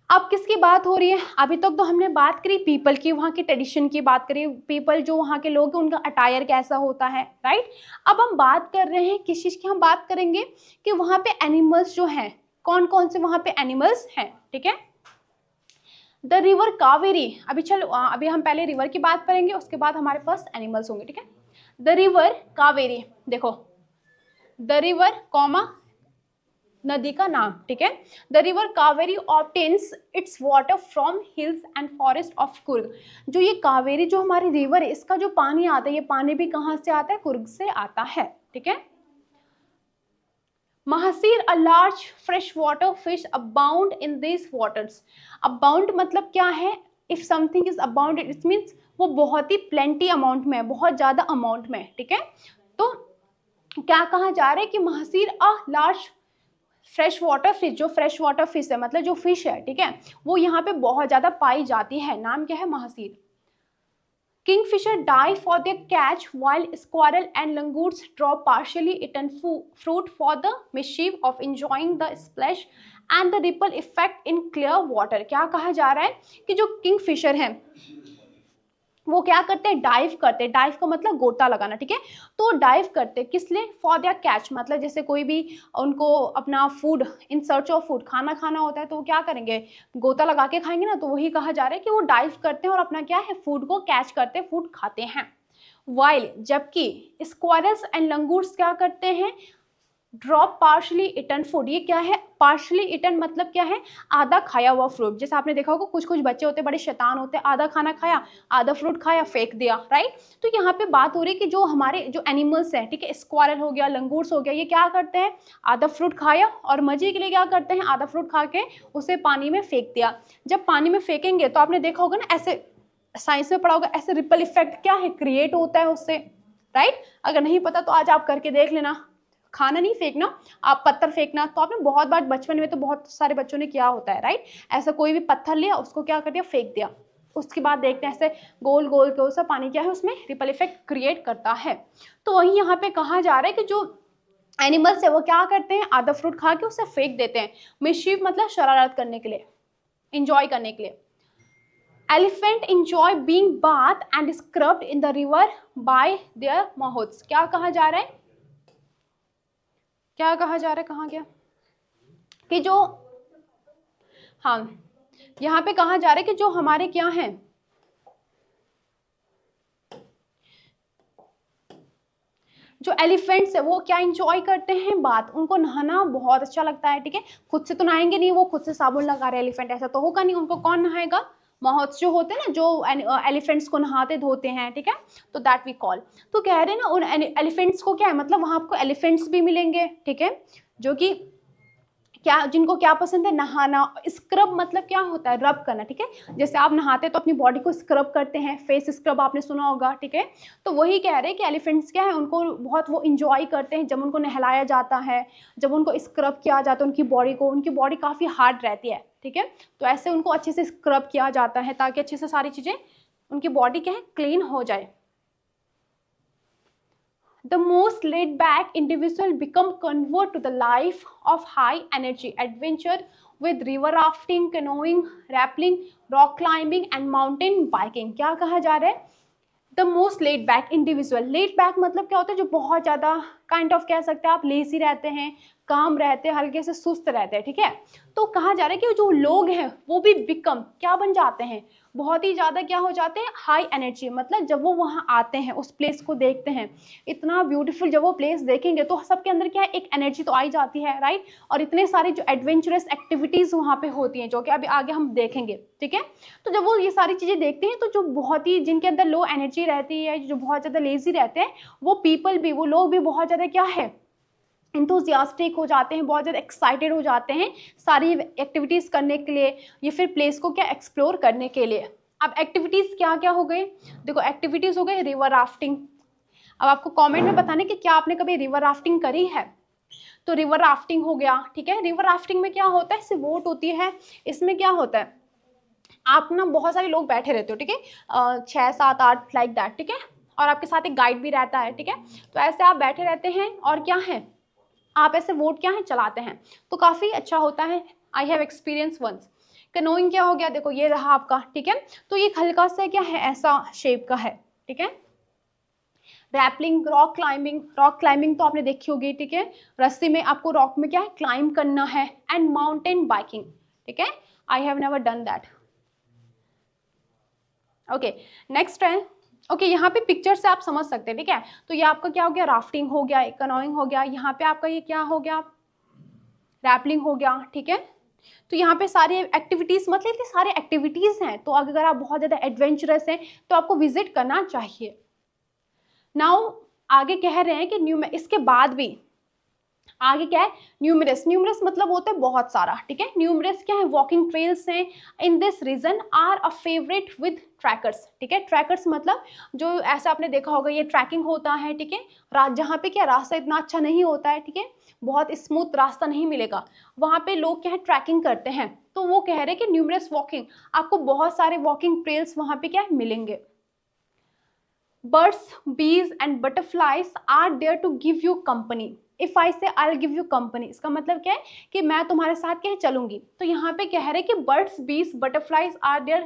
अब किसकी बात हो रही है, अभी तक तो हमने बात करी पीपल की, वहाँ की ट्रेडिशन की बात करी, पीपल जो वहाँ के लोग हैं उनका अटायर कैसा होता है, राइट। अब हम बात कर रहे हैं किस चीज़ की, हम बात करेंगे कि वहाँ पे एनिमल्स जो हैं, कौन कौन से वहाँ पे एनिमल्स हैं, ठीक है। द रिवर कावेरी, अभी चलो अभी हम पहले रिवर की बात करेंगे, उसके बाद हमारे पास एनिमल्स होंगे, ठीक है। द रिवर कावेरी, देखो द रिवर कॉमा नदी का नाम, ठीक है। The river Kaveri obtains it's water from hills and forest of Coorg. जो ये कावेरी जो हमारी रिवर है, इसका जो पानी आता है, ये पानी भी कहाँ से आता है, कुर्ग से आता है, ठीक है। Mahseer a large fresh water fish abound in this waters. Abound मतलब क्या है, if something is abounded it means वो बहुत ही प्लेंटी अमाउंट में, बहुत ज्यादा अमाउंट में, ठीक है। तो क्या कहा जा रहा है कि mahseer a large fresh water fish, जो फ्रेश वाटर फिश है मतलब जो फिश है, ठीक है, वो यहाँ पे बहुत ज्यादा पाई जाती है, नाम क्या है, mahseer. Kingfisher die for their catch while squirrel and langurs drop partially eaten fruit for the mischief of enjoying the splash and the ripple effect in clear water। क्या कहा जा रहा है कि जो किंगफिशर हैं वो क्या करते हैं, डाइव करते हैं, डाइव का मतलब गोता लगाना, ठीक है। तो डाइव करते हैं किस लिए, फॉर देयर कैच, मतलब जैसे कोई भी उनको अपना food in search of food खाना खाना होता है तो वो क्या करेंगे, गोता लगा के खाएंगे ना, तो वही कहा जा रहा है कि वो डाइव करते हैं और अपना क्या है फूड को कैच करते हैं, फूड खाते हैं। वाइल, जबकि स्क्वायरल्स एंड लंगूर्स क्या करते हैं, ड्रॉप पार्शली इटन फूड। ये क्या है, पार्शली इटन मतलब क्या है, आधा खाया हुआ फ्रूट। जैसे आपने देखा होगा कुछ कुछ बच्चे होते हैं बड़े शैतान होते हैं, आधा खाना खाया, आधा फ्रूट खाया, फेंक दिया, राइट। तो यहाँ पे बात हो रही है कि जो हमारे जो एनिमल्स हैं, ठीक है, स्क्वायरल हो गया, लंगूर्स हो गया, ये क्या करते हैं, आधा फ्रूट खाया और मजे के लिए क्या करते हैं, आधा फ्रूट खा के उसे पानी में फेंक दिया। जब पानी में फेंकेंगे तो आपने देखा होगा ना, ऐसे साइंस में पढ़ा होगा, ऐसे रिपल इफेक्ट क्या है, क्रिएट होता है उससे, राइट। अगर नहीं पता तो आज आप करके देख लेना। खाना नहीं फेंकना, आप पत्थर फेंकना, तो आपने बहुत बार बचपन में तो बहुत सारे बच्चों ने किया होता है, राइट। ऐसा कोई भी पत्थर लिया, उसको क्या कर दिया, फेंक दिया, उसके बाद देखते हैं ऐसे गोल गोल के उसका पानी क्या है उसमें रिपल इफेक्ट क्रिएट करता है। तो वही यहाँ पे कहा जा रहा है कि जो एनिमल्स है वो क्या करते हैं, आधा फ्रूट खा के उसे फेंक देते हैं, मिसचीफ मतलब शरारत करने के लिए, इंजॉय करने के लिए। Elephant enjoy being bath and scrubbed in the river by their mouths. क्या कहा जा रहा है, क्या कहा जा रहा है, कहाँ गया, कि जो, हाँ यहाँ पे कहा जा रहा है कि जो हमारे क्या हैं, जो एलिफेंट्स है वो क्या इंजॉय करते हैं, बात, उनको नहाना बहुत अच्छा लगता है, ठीक है। खुद से तो नहाएंगे नहीं, वो खुद से साबुन लगा रहे एलिफेंट, ऐसा तो होगा नहीं, उनको कौन नहाएगा, माहौत जो होते हैं ना, जो एलिफेंट्स को नहाते धोते हैं, ठीक है, तो दैट वी कॉल। तो कह रहे हैं ना उन एलिफेंट्स को क्या है, मतलब वहां आपको एलिफेंट्स भी मिलेंगे, ठीक है, जो कि क्या, जिनको क्या पसंद है, नहाना। स्क्रब मतलब क्या होता है, रब करना, ठीक है। जैसे आप नहाते हैं तो अपनी बॉडी को स्क्रब करते हैं, फेस स्क्रब आपने सुना होगा, ठीक है। तो वही कह रहे हैं कि एलिफेंट्स क्या है, उनको बहुत वो इंजॉय करते हैं जब उनको नहलाया जाता है, जब उनको स्क्रब किया जाता है उनकी बॉडी को। उनकी बॉडी काफ़ी हार्ड रहती है, ठीक है, तो ऐसे उनको अच्छे से स्क्रब किया जाता है ताकि अच्छे से सारी चीज़ें उनकी बॉडी क्या है, क्लीन हो जाए। The most laid back individual become convert to the life of high energy adventure with river rafting, canoeing, rappelling, rock climbing and mountain biking। क्या कहा जा रहा है, the most laid back individual. Laid back मतलब क्या होता है, जो बहुत ज़्यादा काइंड ऑफ कह सकते हैं आप लेजी रहते हैं, काम रहते हैं, हल्के से सुस्त रहते हैं, ठीक है। तो कहा जा रहा है कि जो लोग हैं वो भी बिकम क्या बन जाते हैं, बहुत ही ज़्यादा क्या हो जाते हैं, हाई एनर्जी। मतलब जब वो वहाँ आते हैं, उस प्लेस को देखते हैं, इतना ब्यूटीफुल जब वो प्लेस देखेंगे तो सबके अंदर क्या है, एक एनर्जी तो आई जाती है, राइट। और इतने सारी जो एडवेंचरस एक्टिविटीज़ वहाँ पे होती हैं जो कि अभी आगे हम देखेंगे, ठीक है। तो जब वो ये सारी चीज़ें देखते हैं तो जो बहुत ही, जिनके अंदर लो एनर्जी रहती है, जो बहुत ज़्यादा लेजी रहते हैं, वो पीपल भी, वो लोग भी बहुत ज़्यादा क्या है, इंथुजियास्टिक हो जाते हैं, बहुत ज़्यादा एक्साइटेड हो जाते हैं सारी एक्टिविटीज़ करने के लिए, ये फिर प्लेस को क्या एक्सप्लोर करने के लिए। अब एक्टिविटीज़ क्या क्या हो गए, देखो एक्टिविटीज़ हो गए रिवर राफ्टिंग। अब आपको कमेंट में बताने कि क्या आपने कभी रिवर राफ्टिंग करी है। तो रिवर राफ्टिंग हो गया, ठीक है। रिवर राफ्टिंग में क्या होता है, इससे बोट होती है, इसमें क्या होता है, आप ना बहुत सारे लोग बैठे रहते हो, ठीक है, 6 7 8 लाइक दैट, ठीक है, और आपके साथ एक गाइड भी रहता है, ठीक है। तो ऐसे आप बैठे रहते हैं और क्या है, आप ऐसे बोट क्या है चलाते हैं, तो काफ़ी अच्छा होता है। I have experience once. Canoeing क्या हो गया, देखो ये रहा आपका, ठीक है। तो ये हल्का सा क्या है, ऐसा शेप का है, ठीक है। Rappelling, rock climbing. Rock climbing तो आपने देखी होगी, ठीक है, रस्सी में आपको रॉक में क्या है, क्लाइंब करना है। एंड माउंटेन बाइकिंग, ठीक है, I have never done that. Okay, next है, ओके, यहाँ पे पिक्चर से आप समझ सकते हैं, ठीक है। तो ये आपका क्या हो गया, राफ्टिंग हो गया, कैनोइंग हो गया, यहाँ पे आपका ये क्या हो गया, रैपलिंग हो गया, ठीक है। तो यहाँ पे सारी एक्टिविटीज़, मतलब इतनी सारी एक्टिविटीज़ हैं, तो अगर आप बहुत ज़्यादा एडवेंचरस हैं तो आपको विजिट करना चाहिए। नाउ आगे कह रहे हैं कि इसके बाद भी आगे क्या है, न्यूमरस। न्यूमरस मतलब होता है बहुत सारा, ठीक है। न्यूमरस क्या है, वॉकिंग ट्रेल्स हैं in this region are a favourite with trekkers, ठीक है। ट्रैकर्स मतलब जो ऐसा आपने देखा होगा, ये ट्रैकिंग होता है, ठीक है, जहाँ पे क्या रास्ता इतना अच्छा नहीं होता है, ठीक है, बहुत स्मूथ रास्ता नहीं मिलेगा, वहाँ पे लोग क्या है ट्रैकिंग करते हैं। तो वो कह रहे हैं कि न्यूमरस वॉकिंग, आपको बहुत सारे वॉकिंग ट्रेल्स वहाँ पे क्या है मिलेंगे। Birds, bees and butterflies are there to give you company. If I say I'll give you company, इसका मतलब क्या है कि मैं तुम्हारे साथ क्या है चलूंगी। तो यहाँ पे कह रहे हैं कि birds, bees, butterflies are there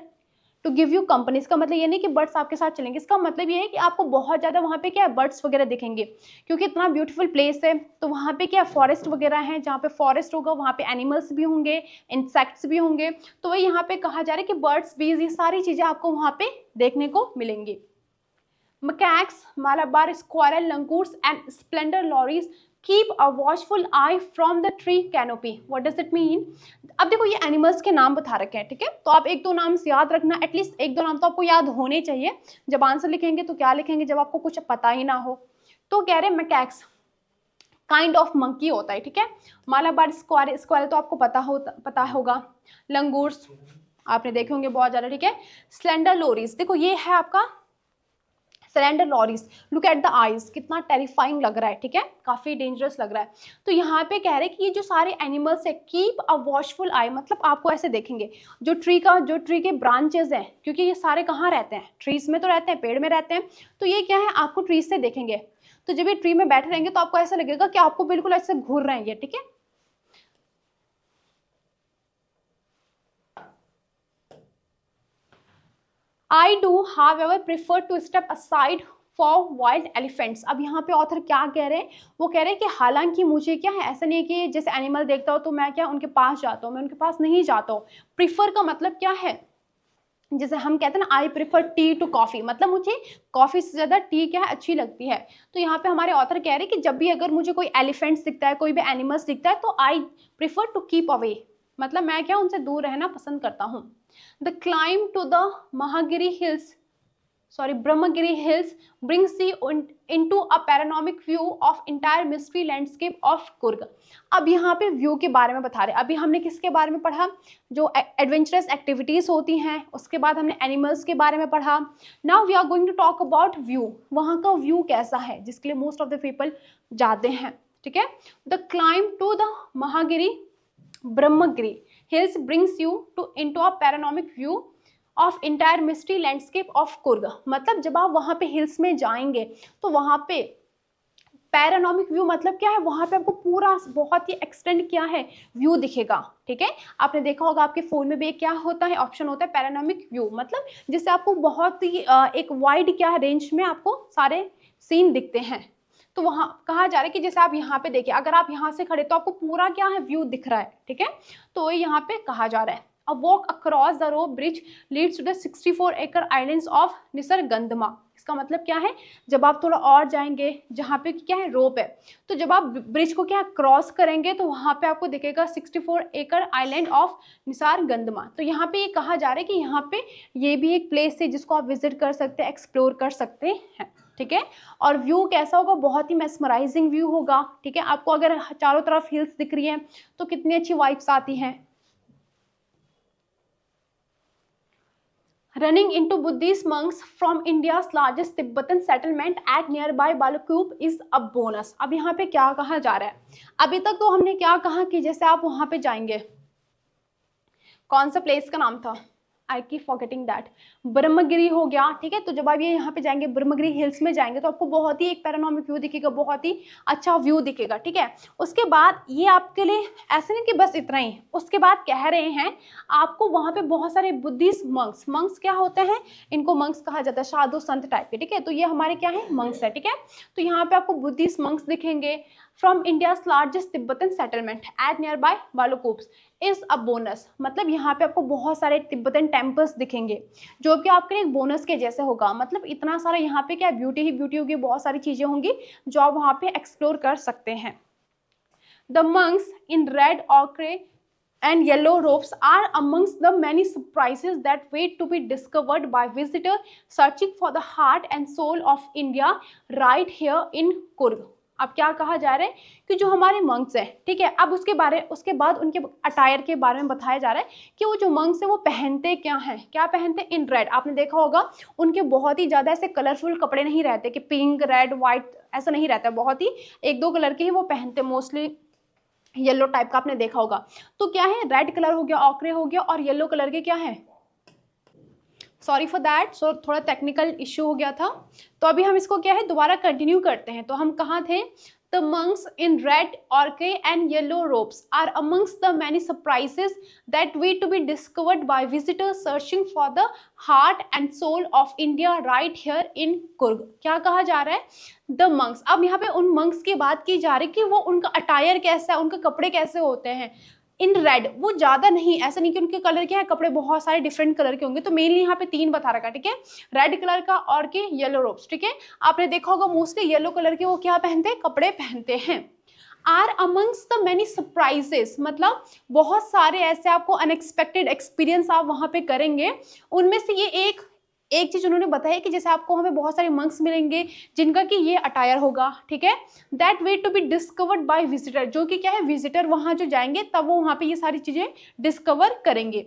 to give you company। इसका मतलब ये नहीं कि बर्ड्स आपके साथ चलेंगे, इसका मतलब ये है कि आपको बहुत ज़्यादा वहाँ पे क्या है बर्ड्स वगैरह दिखेंगे, क्योंकि इतना ब्यूटीफुल प्लेस है। तो वहाँ पे क्या फॉरेस्ट वगैरह है, जहाँ पे फॉरेस्ट होगा वहाँ पे एनिमल्स भी होंगे, इंसेक्ट्स भी होंगे। तो वही यहाँ पे कहा जा रहा है कि बर्ड्स, बीज, ये सारी चीज़ें आपको वहाँ पे देखने को मिलेंगी। Macaques, Malabar squirrel, langurs, and splendor lorries keep a watchful eye from the tree canopy. What does it mean? अब देखो ये एनिमल्स के नाम बता रखे हैं, ठीक है, तो आप एक दो नाम से याद रखना, एटलीस्ट एक दो नाम तो आपको याद होने चाहिए। जब आंसर लिखेंगे तो क्या लिखेंगे जब आपको कुछ पता ही ना हो। तो कह रहे हैं मैकैक्स काइंड ऑफ मंकी होता है, ठीक है। मालाबार स्क्वायरल, स्क्वायरल तो आपको पता होगा। लंगूर्स आपने देखे होंगे बहुत ज़्यादा, ठीक है। स्लेंडर लोरीज, देखो ये है आपका slender lorries. Look at the eyes, कितना टेरिफाइंग लग रहा है, ठीक है, काफी डेंजरस लग रहा है। तो यहाँ पे कह रहे हैं कि ये जो सारे एनिमल्स है, कीप अ वॉचफुल आई, मतलब आपको ऐसे देखेंगे जो ट्री के ब्रांचेस हैं, क्योंकि ये सारे कहाँ रहते हैं, ट्रीज में तो रहते हैं, पेड़ में रहते हैं। तो ये क्या है, आपको ट्रीज से देखेंगे। तो जब ये ट्री में बैठे रहेंगे तो आपको ऐसा लगेगा कि आपको बिल्कुल ऐसे घूर रहे हैं, ठीक है। I do, however, prefer to step aside for wild elephants। अब यहाँ पे ऑथर क्या कह रहे हैं, वो कह रहे हैं कि हालांकि मुझे क्या है, ऐसा नहीं है कि जैसे एनिमल देखता हूँ तो मैं क्या उनके पास जाता हूँ, मैं उनके पास नहीं जाता हूँ। प्रीफर का मतलब क्या है, जैसे हम कहते हैं ना I prefer tea to coffee, मतलब मुझे कॉफ़ी से ज़्यादा टी क्या है अच्छी लगती है। तो यहाँ पे हमारे ऑथर कह रहे हैं कि जब भी अगर मुझे कोई एलिफेंट्स दिखता है, कोई भी एनिमल्स दिखता है, तो I prefer to keep away, मतलब मैं क्या उनसे दूर रहना पसंद करता हूँ। द क्लाइम टू द महागिरी hills Brahmagiri Hills brings you into a panoramic view of entire mystery landscape of Kurg. अब यहाँ पे व्यू के बारे में बता रहे हैं। अभी हमने किसके बारे में पढ़ा, जो एडवेंचरस एक्टिविटीज होती हैं, उसके बाद हमने एनिमल्स के बारे में पढ़ा। Now we are going to talk about view, वहाँ का व्यू कैसा है जिसके लिए मोस्ट ऑफ द पीपल जाते हैं, ठीक है। द क्लाइंब टू द महागिरी Brahmagiri hills brings you into a panoramic view of entire misty landscape of Coorg. मतलब जब आप वहाँ पे हिल्स में जाएंगे तो वहाँ पे पैरानॉमिक व्यू मतलब क्या है, वहाँ पे आपको पूरा बहुत ही एक्सटेंड क्या है व्यू दिखेगा, ठीक है। आपने देखा होगा आपके फोन में भी क्या होता है, ऑप्शन होता है पैरानॉमिक व्यू, मतलब जिससे आपको बहुत ही एक वाइड क्या है रेंज में आपको सारे सीन दिखते हैं। तो वहाँ कहा जा रहा है कि जैसे आप यहाँ पे देखिए, अगर आप यहाँ से खड़े तो आपको पूरा क्या है व्यू दिख रहा है, ठीक है। तो यहाँ पे कहा जा रहा है A walk across the rope bridge leads to the 64-acre islands of निसर्गंधमा। इसका मतलब क्या है, जब आप थोड़ा और जाएंगे जहाँ पे क्या है रोप है, तो जब आप ब्रिज को क्या क्रॉस करेंगे तो वहाँ पे आपको दिखेगा 64 एकड़ आइलैंड ऑफ निसर्गंधमा। तो यहाँ पे ये कहा जा रहा है कि यहाँ पे ये भी एक प्लेस है जिसको आप विजिट कर सकते हैं, एक्सप्लोर कर सकते हैं, ठीक है। और व्यू कैसा होगा, बहुत ही मेस्मराइजिंग व्यू होगा, ठीक है। आपको अगर चारों तरफ हिल्स दिख रही हैं तो कितनी अच्छी वाइब्स आती हैं। Running into Buddhist monks from India's largest Tibetan settlement at nearby Balakube is a bonus। अब यहाँ पे क्या कहा जा रहा है, अभी तक तो हमने क्या कहा कि जैसे आप वहाँ पे जाएंगे, कौन सा प्लेस का नाम था, I keep forgetting that, Brahmagiri हो गया, ठीक है। तो जब आप ये यहाँ पे जाएंगे ब्रह्मगिरी हिल्स में जाएंगे तो आपको बहुत ही एक पैरानॉमिक व्यू दिखेगा, बहुत ही अच्छा व्यू दिखेगा, ठीक है। उसके बाद ये आपके लिए ऐसे नहीं कि बस इतना ही, उसके बाद कह रहे हैं आपको वहाँ पे बहुत सारे बुद्धिस्ट मंक्स क्या होते हैं, इनको मंक्स कहा जाता है, साधु संत टाइप के, ठीक है। तो ये हमारे क्या है मंक्स है, ठीक है। तो यहाँ पे आपको बुद्धिस्ट मंक्स दिखेंगे from India's largest Tibetan settlement at nearby Bylakuppe is a bonus. मतलब यहाँ पे आपको बहुत सारे तिब्बतन टेम्पल्स दिखेंगे जो कि आपके लिए एक बोनस के जैसे होगा। मतलब इतना सारा यहाँ पे क्या ब्यूटी ही ब्यूटी होगी, बहुत सारी चीजें होंगी जो आप वहाँ पे एक्सप्लोर कर सकते हैं। The monks in red ochre and yellow robes are amongst the many surprises that wait to be discovered by visitor searching for the heart and soul of India right here in Kurg। अब क्या कहा जा रहा है कि जो हमारे मंक्स हैं, ठीक है, अब उसके बाद उनके अटायर के बारे में बताया जा रहा है कि वो जो मंक्स है वो पहनते क्या हैं, क्या पहनते इन रेड। आपने देखा होगा उनके बहुत ही ज़्यादा ऐसे कलरफुल कपड़े नहीं रहते कि पिंक रेड वाइट ऐसा नहीं रहता, बहुत ही एक दो कलर के ही वो पहनते, मोस्टली येलो टाइप का आपने देखा होगा। तो क्या है, रेड कलर हो गया, ऑक्रे हो गया, और येलो कलर के क्या है, सॉरी फॉर दैट, सो थोड़ा टेक्निकल इश्यू हो गया था। तो अभी हम इसको क्या है दोबारा कंटिन्यू करते हैं। तो हम कहाँ थे, द मंक्स इन रेड ऑर्के and yellow robes are amongst the many surprises that wait to be discovered by visitors searching for the heart and soul of India right here in Coorg. क्या कहा जा रहा है, द मंक्स। अब यहाँ पे उन मंक्स की बात की जा रही है कि वो उनका अटायर कैसा है, उनके कपड़े कैसे होते हैं। इन रेड, वो ज्यादा नहीं, ऐसा नहीं कि उनके कलर के हैं कपड़े बहुत सारे डिफरेंट कलर के होंगे, तो मेनली यहाँ पे 3 बता रखा, ठीक है, रेड कलर का और के येलो रोब्स, ठीक है। आपने देखा होगा मोस्टली येलो कलर के वो क्या पहनते हैं, कपड़े पहनते हैं। Are amongst the many surprises, मतलब बहुत सारे ऐसे आपको अनएक्सपेक्टेड एक्सपीरियंस आप वहां पे करेंगे। उनमें से ये एक चीज उन्होंने बताया कि जैसे आपको हमें बहुत सारे मंक्स मिलेंगे जिनका कि ये अटायर होगा, ठीक है, that wait to be discovered by visitor, जो कि क्या है विजिटर वहां जो जाएंगे तब वो वहां पे ये सारी चीजें डिस्कवर करेंगे।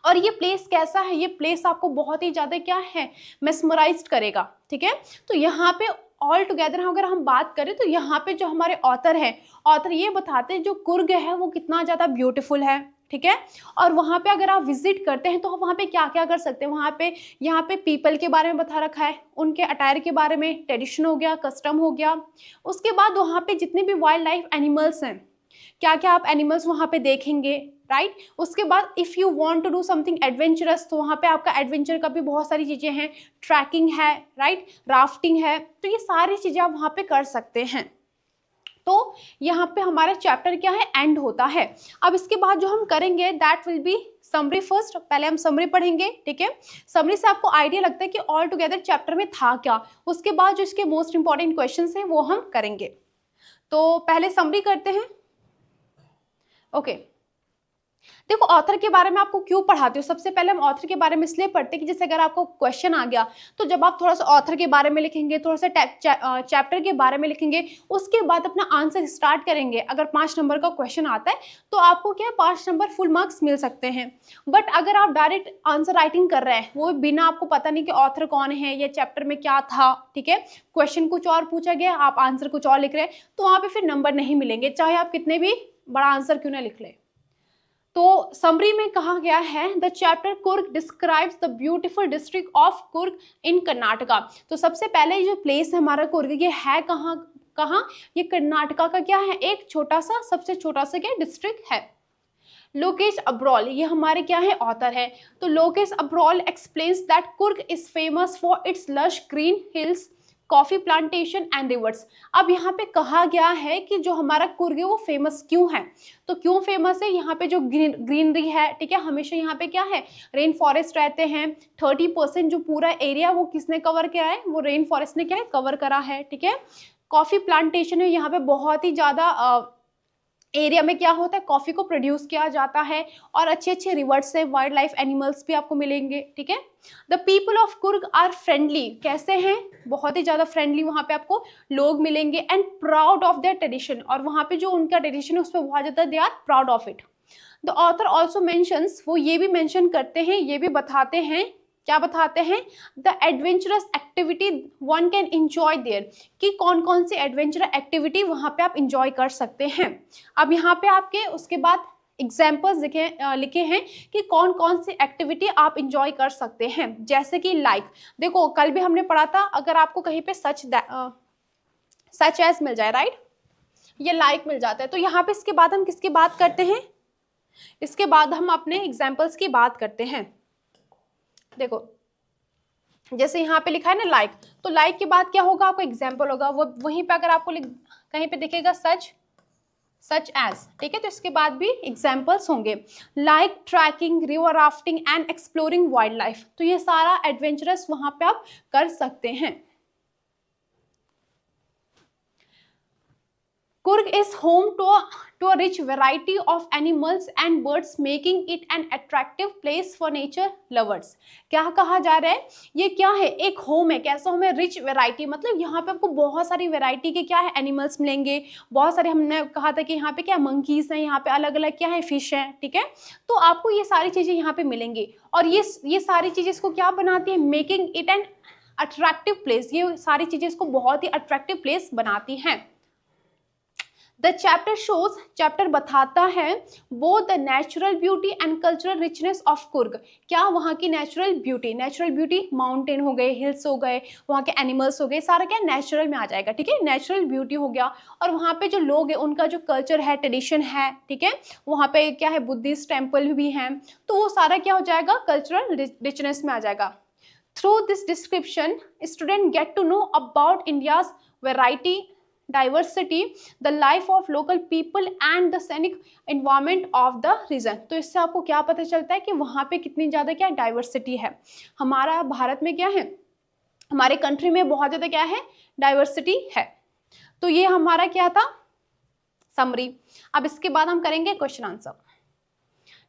और ये प्लेस कैसा है, ये प्लेस आपको बहुत ही ज्यादा क्या है मेस्मराइज्ड करेगा, ठीक है। तो यहाँ पे ऑल टुगेदर अगर हम बात करें तो यहाँ पे जो हमारे ऑथर हैं, ऑथर ये बताते हैं जो कुर्ग है वो कितना ज़्यादा ब्यूटीफुल है, ठीक है। और वहाँ पे अगर आप विजिट करते हैं तो वहाँ पे क्या क्या कर सकते हैं, वहाँ पे यहाँ पे पीपल के बारे में बता रखा है, उनके अटायर के बारे में, ट्रेडिशन हो गया, कस्टम हो गया। उसके बाद वहाँ पे जितने भी वाइल्ड लाइफ एनिमल्स हैं, क्या क्या आप एनिमल्स वहाँ पे देखेंगे, राइट। उसके बाद if you want to do something adventurous तो वहाँ पे आपका एडवेंचर का भी बहुत सारी चीज़ें हैं, ट्रैकिंग है, राइट, राफ्टिंग है, तो ये सारी चीज़ें आप वहाँ पे कर सकते हैं। तो यहाँ पे हमारा चैप्टर क्या है एंड होता है। अब इसके बाद जो हम करेंगे that will be summary first, पहले हम समरी पढ़ेंगे, ठीक है। समरी से आपको आइडिया लगता है कि ऑल टुगेदर चैप्टर में था क्या, उसके बाद जो इसके मोस्ट इंपॉर्टेंट क्वेश्चंस हैं वो हम करेंगे। तो पहले समरी करते हैं, ओके। देखो ऑथर के बारे में आपको क्यों पढ़ाती हूँ, सबसे पहले हम ऑथर के बारे में इसलिए पढ़ते हैं कि जैसे अगर आपको क्वेश्चन आ गया तो जब आप थोड़ा सा ऑथर के बारे में लिखेंगे, थोड़ा सा चैप्टर के बारे में लिखेंगे, उसके बाद अपना आंसर स्टार्ट करेंगे, अगर 5 नंबर का क्वेश्चन आता है तो आपको क्या 5 नंबर फुल मार्क्स मिल सकते हैं। बट अगर आप डायरेक्ट आंसर राइटिंग कर रहे हैं, वो बिना आपको पता नहीं कि ऑथर कौन है या चैप्टर में क्या था, ठीक है, क्वेश्चन कुछ और पूछा गया, आप आंसर कुछ और लिख रहे हैं, तो वहां पे फिर नंबर नहीं मिलेंगे, चाहे आप कितने भी बड़ा आंसर क्यों ना लिख ले। तो समरी में कहा गया है the chapter Coorg describes the beautiful district of Coorg in Karnataka. तो सबसे पहले जो प्लेस है हमारा कुर्ग, ये है कहाँ कहाँ, ये कर्नाटका का क्या है, एक छोटा सा, सबसे छोटा सा क्या डिस्ट्रिक्ट है। लोकेश अब्रॉल, ये हमारे क्या है ऑथर है। तो Lokesh Abrol explains that Coorg is famous for its lush green hills, coffee plantation and rivers. अब यहाँ पे कहा गया है कि जो हमारा कुर्ग है वो फेमस क्यों है। तो क्यों फेमस है, यहाँ पे जो ग्रीनरी है, ठीक है, हमेशा यहाँ पे क्या है रेन फॉरेस्ट रहते हैं। 30% जो पूरा एरिया वो किसने कवर किया है, वो रेन फॉरेस्ट ने क्या है कवर करा है, ठीक है। कॉफी प्लांटेशन है, यहाँ पे बहुत ही ज्यादा एरिया में क्या होता है कॉफी को प्रोड्यूस किया जाता है, और अच्छे अच्छे रिवर्स से वाइल्ड लाइफ एनिमल्स भी आपको मिलेंगे, ठीक है। The people of Coorg are friendly, कैसे हैं, बहुत ही ज्यादा फ्रेंडली वहां पे आपको लोग मिलेंगे, and proud of their tradition, और वहां पे जो उनका ट्रेडिशन है उस पर बहुत ज्यादा they are proud of it. The author also mentions, वो ये भी मेंशन करते हैं, ये भी बताते हैं, क्या बताते हैं, the adventurous activity one can enjoy there, कि कौन कौन सी एडवेंचरस एक्टिविटी वहां पे आप इंजॉय कर सकते हैं। अब यहाँ पे आपके उसके बाद एग्जाम्पल्स लिखे हैं कि कौन कौन सी एक्टिविटी आप इंजॉय कर सकते हैं, जैसे कि लाइक देखो कल भी हमने पढ़ा था, अगर आपको कहीं पे सच एज मिल जाए, राइट, ये लाइक मिल जाता है, तो यहाँ पे इसके बाद हम किसकी बात करते हैं, इसके बाद हम अपने एग्जाम्पल्स की बात करते हैं। देखो जैसे यहाँ पे लिखा है ना लाइक, तो लाइक के बाद क्या होगा, आपको एग्जाम्पल होगा, वो वहीं पे अगर आपको कहीं पे दिखेगा सच एज, ठीक है, तो इसके बाद भी एग्जाम्पल्स होंगे, like trekking, river rafting and exploring wildlife. तो ये सारा एडवेंचरस वहां पे आप कर सकते हैं। Kurg is home to a rich variety of animals and birds, making it an attractive place for nature lovers। क्या कहा जा रहा है, ये क्या है, एक होम है, कैसा होम है, रिच वैरायटी, मतलब यहाँ पे आपको बहुत सारी वैरायटी के क्या है एनिमल्स मिलेंगे, बहुत सारे, हमने कहा था कि यहाँ पे क्या मंकीज हैं, यहाँ पे अलग अलग क्या है फिश हैं, ठीक है, तो आपको ये सारी चीजें यहाँ पे मिलेंगी, और ये सारी चीजें इसको क्या बनाती है, making it an attractive place, ये सारी चीजें इसको बहुत ही अट्रैक्टिव प्लेस बनाती हैं। द चैप्टर शोज, चैप्टर बताता है both the natural beauty and cultural richness of Coorg, क्या वहाँ की नेचुरल ब्यूटी माउंटेन हो गए, हिल्स हो गए, वहाँ के एनिमल्स हो गए, सारा क्या नेचुरल में आ जाएगा, ठीक है, नेचुरल ब्यूटी हो गया, और वहाँ पे जो लोग हैं उनका जो कल्चर है, ट्रेडिशन है, ठीक है, वहाँ पे क्या है बुद्धिस्ट टेम्पल भी हैं, तो वो सारा क्या हो जाएगा कल्चरल रिचनेस में आ जाएगा। Through this description student get to know about India's variety, diversity, the life of local people and the scenic environment of the region. तो इससे आपको क्या पता चलता है कि वहाँ पे कितनी ज़्यादा क्या डाइवर्सिटी है, हमारा भारत में क्या है, हमारे कंट्री में बहुत ज़्यादा क्या है डाइवर्सिटी है। तो ये हमारा क्या था समरी। अब इसके बाद हम करेंगे question answer.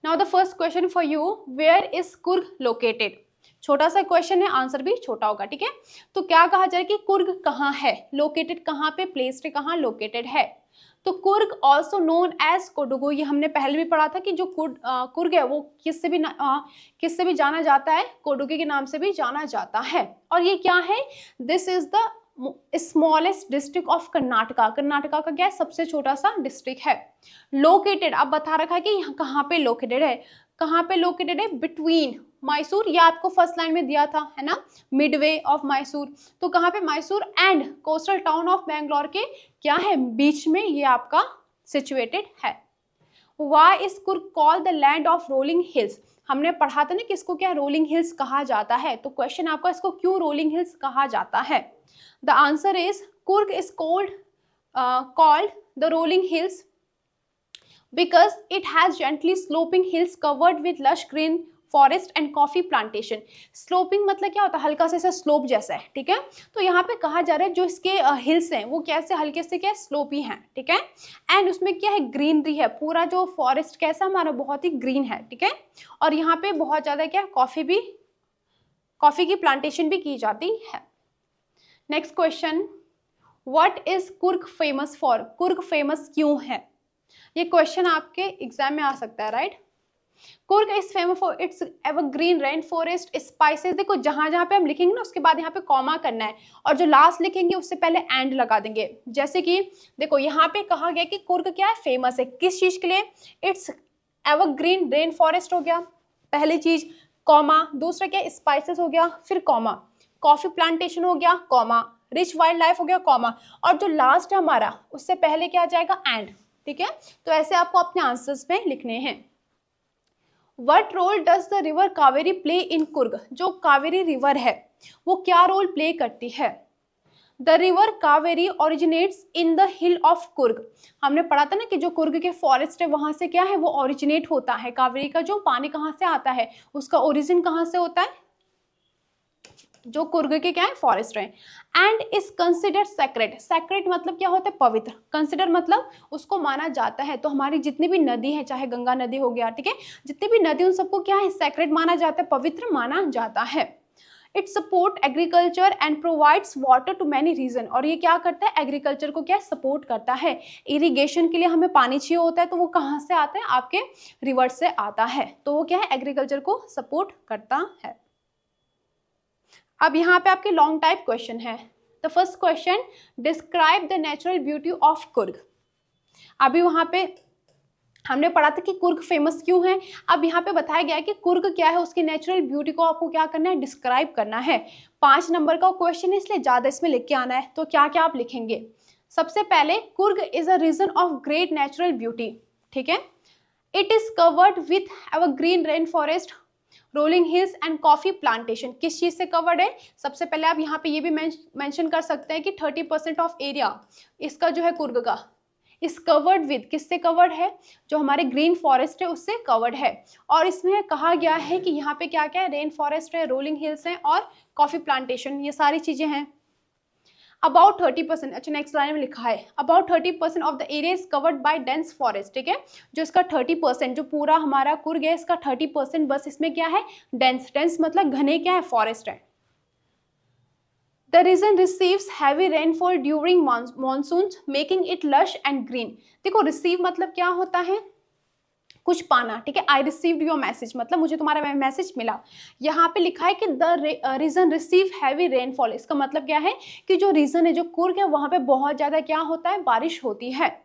Now the first question for you, where is Coorg located, छोटा सा क्वेश्चन है, आंसर भी छोटा होगा, ठीक है। तो क्या कहा जाए कि कुर्ग कहाँ है, लोकेटेड कहाँ पे, प्लेस्ड कहाँ लोकेटेड है। तो कुर्ग ऑल्सो नोन एज कोडुगु, ये हमने पहले भी पढ़ा था कि जो कुर्ग है वो किससे भी जाना जाता है, कोडुगु के नाम से भी जाना जाता है। और ये क्या है, this is the smallest district of Karnataka, Karnataka का क्या है सबसे छोटा सा डिस्ट्रिक्ट है। लोकेटेड, अब बता रखा है कि यहाँ कहाँ पे लोकेटेड है, कहाँ पे लोकेटेड है, बिटवीन मैसूर, ये आपको फर्स्ट लाइन में दिया था है ना, मिडवे ऑफ मैसूर, तो कहाँ पे Mysore and coastal town of Bangalore के क्या है बीच में ये आपका सिचुएटेड है। Why is Coorg called the land of rolling hills, हमने पढ़ा था ना कि इसको क्या रोलिंग हिल्स कहा जाता है, तो क्वेश्चन आपका इसको क्यों रोलिंग हिल्स कहा जाता है। The answer is Coorg is called the rolling hills because it has gently sloping hills covered with lush green forest and coffee plantation. Sloping मतलब क्या होता है, हल्का सा स्लोप जैसा है, ठीक है। तो यहाँ पे कहा जा रहा है जो इसके हिल्स हैं वो कैसे हल्के से क्या स्लोपी हैं, ठीक है। एंड उसमें क्या है, ग्रीनरी है, पूरा जो फॉरेस्ट कैसा हमारा बहुत ही ग्रीन है, ठीक है। और यहाँ पे बहुत ज्यादा क्या कॉफी की प्लांटेशन भी की जाती है। Next question, what is Coorg famous for? Coorg famous क्यों है? ये क्वेश्चन आपके एग्जाम में आ सकता है, right. Coorg is famous for it's evergreen rain forest spices. देखो जहां जहां पे हम लिखेंगे ना उसके बाद यहाँ पे कॉमा करना है, और जो लास्ट लिखेंगे उससे पहले एंड लगा देंगे। जैसे कि देखो यहाँ पे कहा गया कि कुर्ग क्या है, फेमस है किस चीज के लिए? इट्स एवरग्रीन रेन फॉरेस्ट हो गया पहली चीज, कॉमा, दूसरा क्या स्पाइसेस हो गया, फिर कॉमा, कॉफी प्लांटेशन हो गया, कॉमा, रिच वाइल्ड लाइफ हो गया, कॉमा, और जो लास्ट है हमारा उससे पहले क्या आ जाएगा, एंड, ठीक है। तो ऐसे आपको अपने आंसर्स में लिखने हैं। What role does the river Kaveri play in Coorg? जो कावेरी रिवर है वो क्या रोल प्ले करती है? The river Kaveri originates in the hill of Coorg. हमने पढ़ा था ना कि जो कुर्ग के फॉरेस्ट है वहां से क्या है वो ओरिजिनेट होता है। कावेरी का जो पानी कहाँ से आता है उसका ओरिजिन कहाँ से होता है, जो कुर्ग के क्या है फॉरेस्ट है। And is consider sacred. Sacred मतलब क्या होता है, पवित्र। कंसिडर मतलब उसको माना जाता है। तो हमारी जितनी भी नदी है, चाहे गंगा नदी हो गया, ठीक है, जितनी भी नदी उन सबको क्या है, सेक्रेट माना जाता है, पवित्र माना जाता है। It support agriculture and provides water to many region. और ये क्या करता है, एग्रीकल्चर को क्या सपोर्ट करता है। इरिगेशन के लिए हमें पानी चाहिए होता है तो वो कहाँ से आता है, आपके रिवर से आता है। तो वो क्या है, एग्रीकल्चर को सपोर्ट करता है। अब यहाँ पे आपके लॉन्ग टाइप क्वेश्चन है। The first question, describe the natural beauty of Coorg. अभी वहां पे हमने पढ़ा था कि कुर्ग फेमस क्यों है। अब यहाँ पे बताया गया है कि कुर्ग क्या है, उसकी नेचुरल ब्यूटी को आपको क्या करना है, डिस्क्राइब करना है। 5 नंबर का क्वेश्चन है इसलिए ज्यादा इसमें लिख के आना है। तो क्या क्या आप लिखेंगे, सबसे पहले Coorg is a region of great natural beauty, ठीक है। It is covered with evergreen rain forest, rolling hills and coffee plantation. किस चीज से कवर्ड है, सबसे पहले आप यहाँ पे ये भी मेंशन कर सकते हैं कि 30% ऑफ एरिया इसका जो है कुर्ग का इस कवर्ड विद, किससे कवर्ड है, जो हमारे ग्रीन फॉरेस्ट है उससे कवर्ड है। और इसमें कहा गया है कि यहाँ पे क्या क्या है, रेन फॉरेस्ट है, रोलिंग हिल्स है और कॉफी प्लांटेशन, ये सारी चीजें हैं। अबाउट 30%, अच्छा नेक्स्ट लाइन में लिखा है about 30% of the area is covered by dense forest, ठीक है। जो इसका 30%, जो पूरा हमारा कुर्ग है इसका 30% बस इसमें क्या है, डेंस। डेंस मतलब घने क्या है, फॉरेस्ट है। The region receives heavy rainfall during monsoons, making it lush and green. देखो receive मतलब क्या होता है, कुछ पाना, ठीक है। I received your message मतलब मुझे तुम्हारा मैसेज मिला। यहाँ पे लिखा है कि the region receive heavy rainfall, इसका मतलब क्या है कि जो रीजन है, जो कुर्ग है, वहां पे बहुत ज्यादा क्या होता है, बारिश होती है।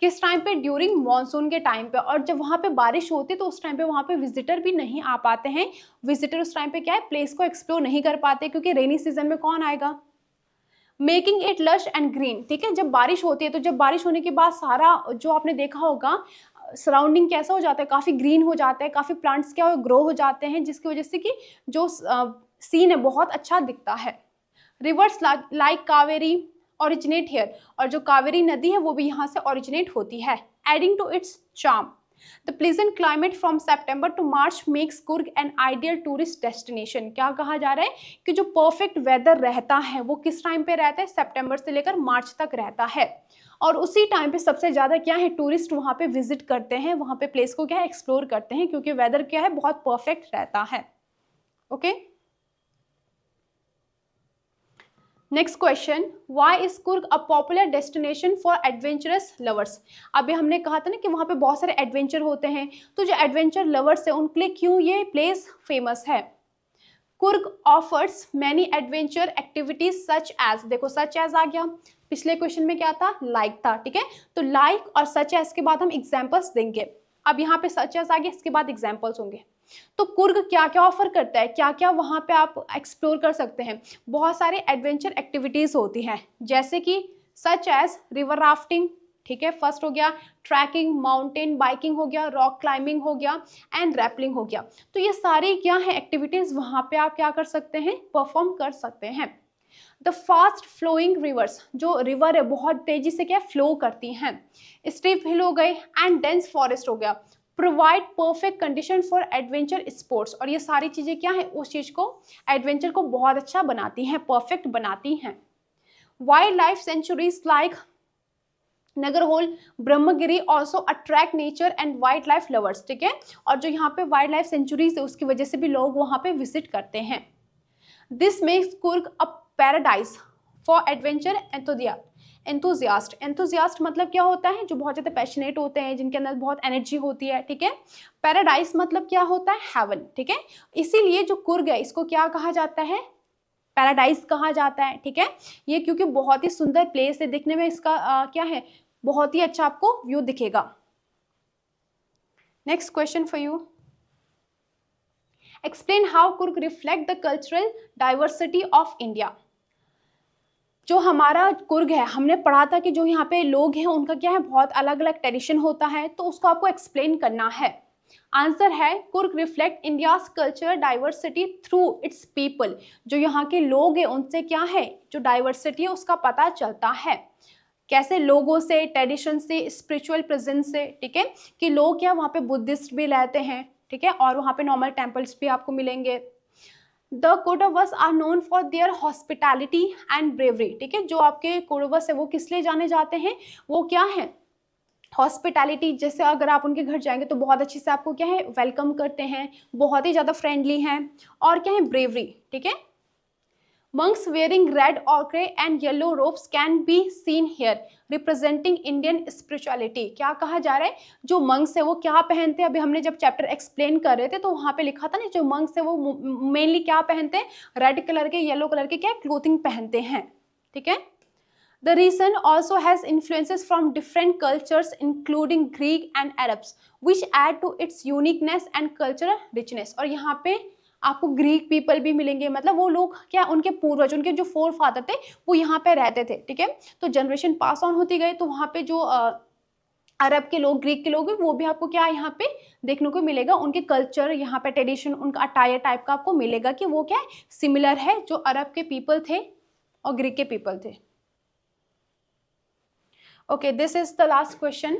किस टाइम पे, ड्यूरिंग मॉनसून के टाइम पे। और जब वहां पे बारिश होती है तो उस टाइम पे वहां पे विजिटर भी नहीं आ पाते हैं। विजिटर उस टाइम पे क्या है, प्लेस को एक्सप्लोर नहीं कर पाते, क्योंकि रेनी सीजन में कौन आएगा। Making it lush and green, ठीक है। जब बारिश होती है तो जब बारिश होने के बाद सारा जो आपने देखा होगा सराउंडिंग कैसा हो जाता है, काफी ग्रीन हो जाता है, काफी प्लांट्स क्या ग्रो हो जाते हैं, जिसकी वजह से कि जो सीन है बहुत अच्छा दिखता है। Reverse like Kaveri originate here, और जो कावेरी नदी है वो भी यहाँ से ओरिजिनेट होती है। Adding to its charm, the pleasant climate from September to March makes Coorg an ideal tourist destination. क्या कहा जा रहा है कि जो परफेक्ट वेदर रहता है वो किस टाइम पे रहता है, सितंबर से लेकर मार्च तक रहता है। और उसी टाइम पे सबसे ज्यादा क्या है, टूरिस्ट वहां पे विजिट करते हैं, वहां पे प्लेस को क्या है, एक्सप्लोर करते हैं, क्योंकि वेदर क्या है, बहुत परफेक्ट रहता है। Okay, next question, why is Coorg a popular destination for adventurous lovers. अभी हमने कहा था ना कि वहां पे बहुत सारे एडवेंचर होते हैं, तो जो एडवेंचर लवर्स है उनके लिए क्यों ये प्लेस फेमस है। Coorg offers many adventure activities such as, देखो सच एज आ गया, पिछले क्वेश्चन में क्या था, लाइक था, ठीक है। तो लाइक और सच एज के बाद हम एग्जाम्पल्स देंगे। अब यहाँ पे सच एज आ गया, इसके बाद एग्जाम्पल्स होंगे। तो कुर्ग क्या क्या ऑफर करता है, क्या क्या वहां पे आप एक्सप्लोर कर सकते हैं। बहुत सारे एडवेंचर एक्टिविटीज होती हैं, जैसे कि सच एज रिवर राफ्टिंग, ठीक है, फर्स्ट हो गया। ट्रैकिंग, माउंटेन बाइकिंग हो गया, रॉक क्लाइंबिंग हो गया एंड रैपलिंग हो गया। तो ये सारी क्या है एक्टिविटीज, वहां पे आप क्या कर सकते हैं, परफॉर्म कर सकते हैं। द फास्ट फ्लोइंग रिवर्स, जो रिवर है बहुत तेजी से क्या फ्लो करती हैं। स्टीप हिल हो गए एंड डेंस फॉरेस्ट हो गया, provide perfect condition for adventure sports, और ये सारी चीज़ें क्या है, उस चीज़ को, एडवेंचर को बहुत अच्छा बनाती हैं, परफेक्ट बनाती हैं। Wild life sanctuaries like Nagarhole, Brahmagiri also attract nature and wild life lovers, ठीक है। और जो यहाँ पे वाइल्ड लाइफ सेंचुरीज है उसकी वजह से भी लोग वहाँ पे विजिट करते हैं। This makes Coorg a paradise for adventure enthusiast. Enthusiast मतलब क्या होता है, जो बहुत ज़्यादा पैशनेट होते हैं, जिनके अंदर बहुत एनर्जी होती है, ठीक है। पैराडाइज मतलब क्या होता है, हेवन, ठीक है। इसीलिए जो कुर्ग है इसको क्या कहा जाता है, पैराडाइज कहा जाता है, ठीक है। ये क्योंकि बहुत ही सुंदर प्लेस है, दिखने में इसका क्या है, बहुत ही अच्छा आपको व्यू दिखेगा। Next question for you, explain how Coorg reflect the cultural diversity of India. जो हमारा कुर्ग है, हमने पढ़ा था कि जो यहाँ पे लोग हैं उनका क्या है, बहुत अलग अलग ट्रेडिशन होता है, तो उसको आपको एक्सप्लेन करना है। आंसर है Coorg reflect India's culture diversity through it's people. जो यहाँ के लोग हैं उनसे क्या है, जो डाइवर्सिटी है उसका पता चलता है। कैसे, लोगों से, ट्रेडिशन से, स्पिरिचुअल प्रेजेंस से, ठीक है, कि लोग क्या वहाँ पे बुद्धिस्ट भी रहते हैं, ठीक है, और वहाँ पे नॉर्मल टेम्पल्स भी आपको मिलेंगे। The Kodavas are known for their hospitality and bravery, ठीक है। जो आपके कौरवस है वो किस लिए जाने जाते हैं, वो क्या है, हॉस्पिटैलिटी। जैसे अगर आप उनके घर जाएंगे तो बहुत अच्छे से आपको क्या है, वेलकम करते हैं, बहुत ही ज़्यादा फ्रेंडली हैं, और क्या है, ब्रेवरी, ठीक है। Monks wearing red, ochre and yellow robes can be seen here, representing Indian spirituality। क्या कहा जा रहा है, जो मंक्स है वो क्या पहनते हैं, अभी हमने जब चैप्टर एक्सप्लेन कर रहे थे तो वहाँ पे लिखा था ना, जो मंक्स है वो मेनली क्या पहनते हैं, रेड कलर के, येलो कलर के क्या क्लोथिंग पहनते हैं, ठीक है। The region also has influences from different cultures including Greek and Arabs, which add to its uniqueness and cultural richness। और यहाँ पे आपको ग्रीक पीपल भी मिलेंगे, मतलब वो लोग क्या, उनके पूर्वज, उनके जो फोर फादर थे वो यहाँ पे रहते थे, ठीक है। तो जनरेशन पास ऑन होती गई, तो वहाँ पे जो अरब के लोग, ग्रीक के लोग, वो भी आपको क्या यहाँ पे देखने को मिलेगा। उनके कल्चर, यहाँ पे ट्रेडिशन, उनका अटायर टाइप का आपको मिलेगा कि वो क्या है, सिमिलर है जो अरब के पीपल थे और ग्रीक के पीपल थे। Okay, this is the last question.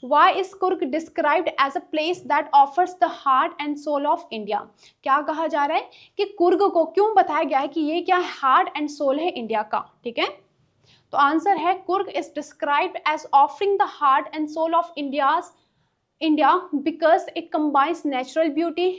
Why is Kurg described as a place that offers the heart and soul of India? क्या कहा जा रहा है कि कुर्ग को क्यों बताया गया है कि ये क्या हार्ट एंड सोल है इंडिया का, ठीक है। तो आंसर है Coorg is described as offering the heart and soul of India because it combines natural beauty,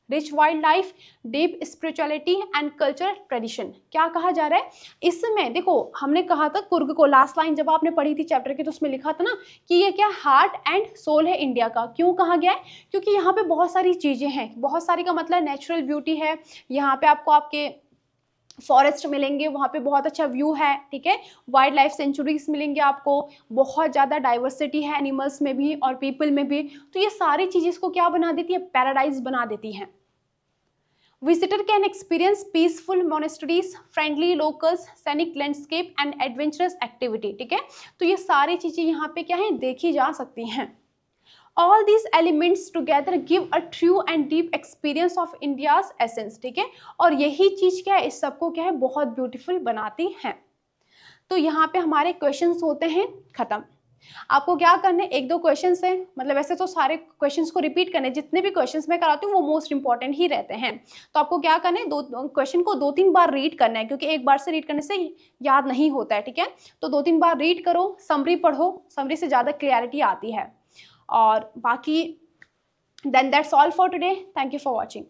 rich wildlife, deep spirituality and cultural tradition. क्या कहा जा रहा है इसमें, देखो हमने कहा था कुर्ग को, लास्ट लाइन जब आपने पढ़ी थी चैप्टर की तो उसमें लिखा था ना कि ये क्या हार्ट एंड सोल है इंडिया का। क्यों कहा गया है, क्योंकि यहाँ पे बहुत सारी चीज़ें हैं, बहुत सारी का मतलब नेचुरल ब्यूटी है, यहाँ पे आपको आपके फॉरेस्ट मिलेंगे, वहाँ पे बहुत अच्छा व्यू है, ठीक है। वाइल्ड लाइफ सेंचुरीज मिलेंगे आपको, बहुत ज़्यादा डाइवर्सिटी है एनिमल्स में भी और पीपल में भी। तो ये सारी चीज़ें इसको क्या बना देती है, पैराडाइज बना देती हैं। Visitor can experience peaceful monasteries, friendly locals, scenic landscape and adventurous activity, ठीक है। तो ये सारी चीज़ें यहाँ पे क्या है, देखी जा सकती हैं। All these elements together give a true and deep experience of India's essence, ठीक है। और यही चीज़ क्या है, इस सबको क्या है, बहुत ब्यूटीफुल बनाती है। तो यहाँ पे हमारे क्वेश्चंस होते हैं खत्म। आपको क्या करने, एक दो क्वेश्चंस हैं, मतलब वैसे तो सारे क्वेश्चंस को रिपीट करने, जितने भी क्वेश्चंस मैं कराती हूँ वो मोस्ट इंपॉर्टेंट ही रहते हैं। तो आपको क्या करना है, दो क्वेश्चन को 2-3 बार रीड करना है, क्योंकि एक बार से रीड करने से याद नहीं होता है, ठीक है। तो 2-3 बार रीड करो, समरी पढ़ो, समरी से ज़्यादा क्लियरिटी आती है। और बाकी then that's all for today. Thank you for watching.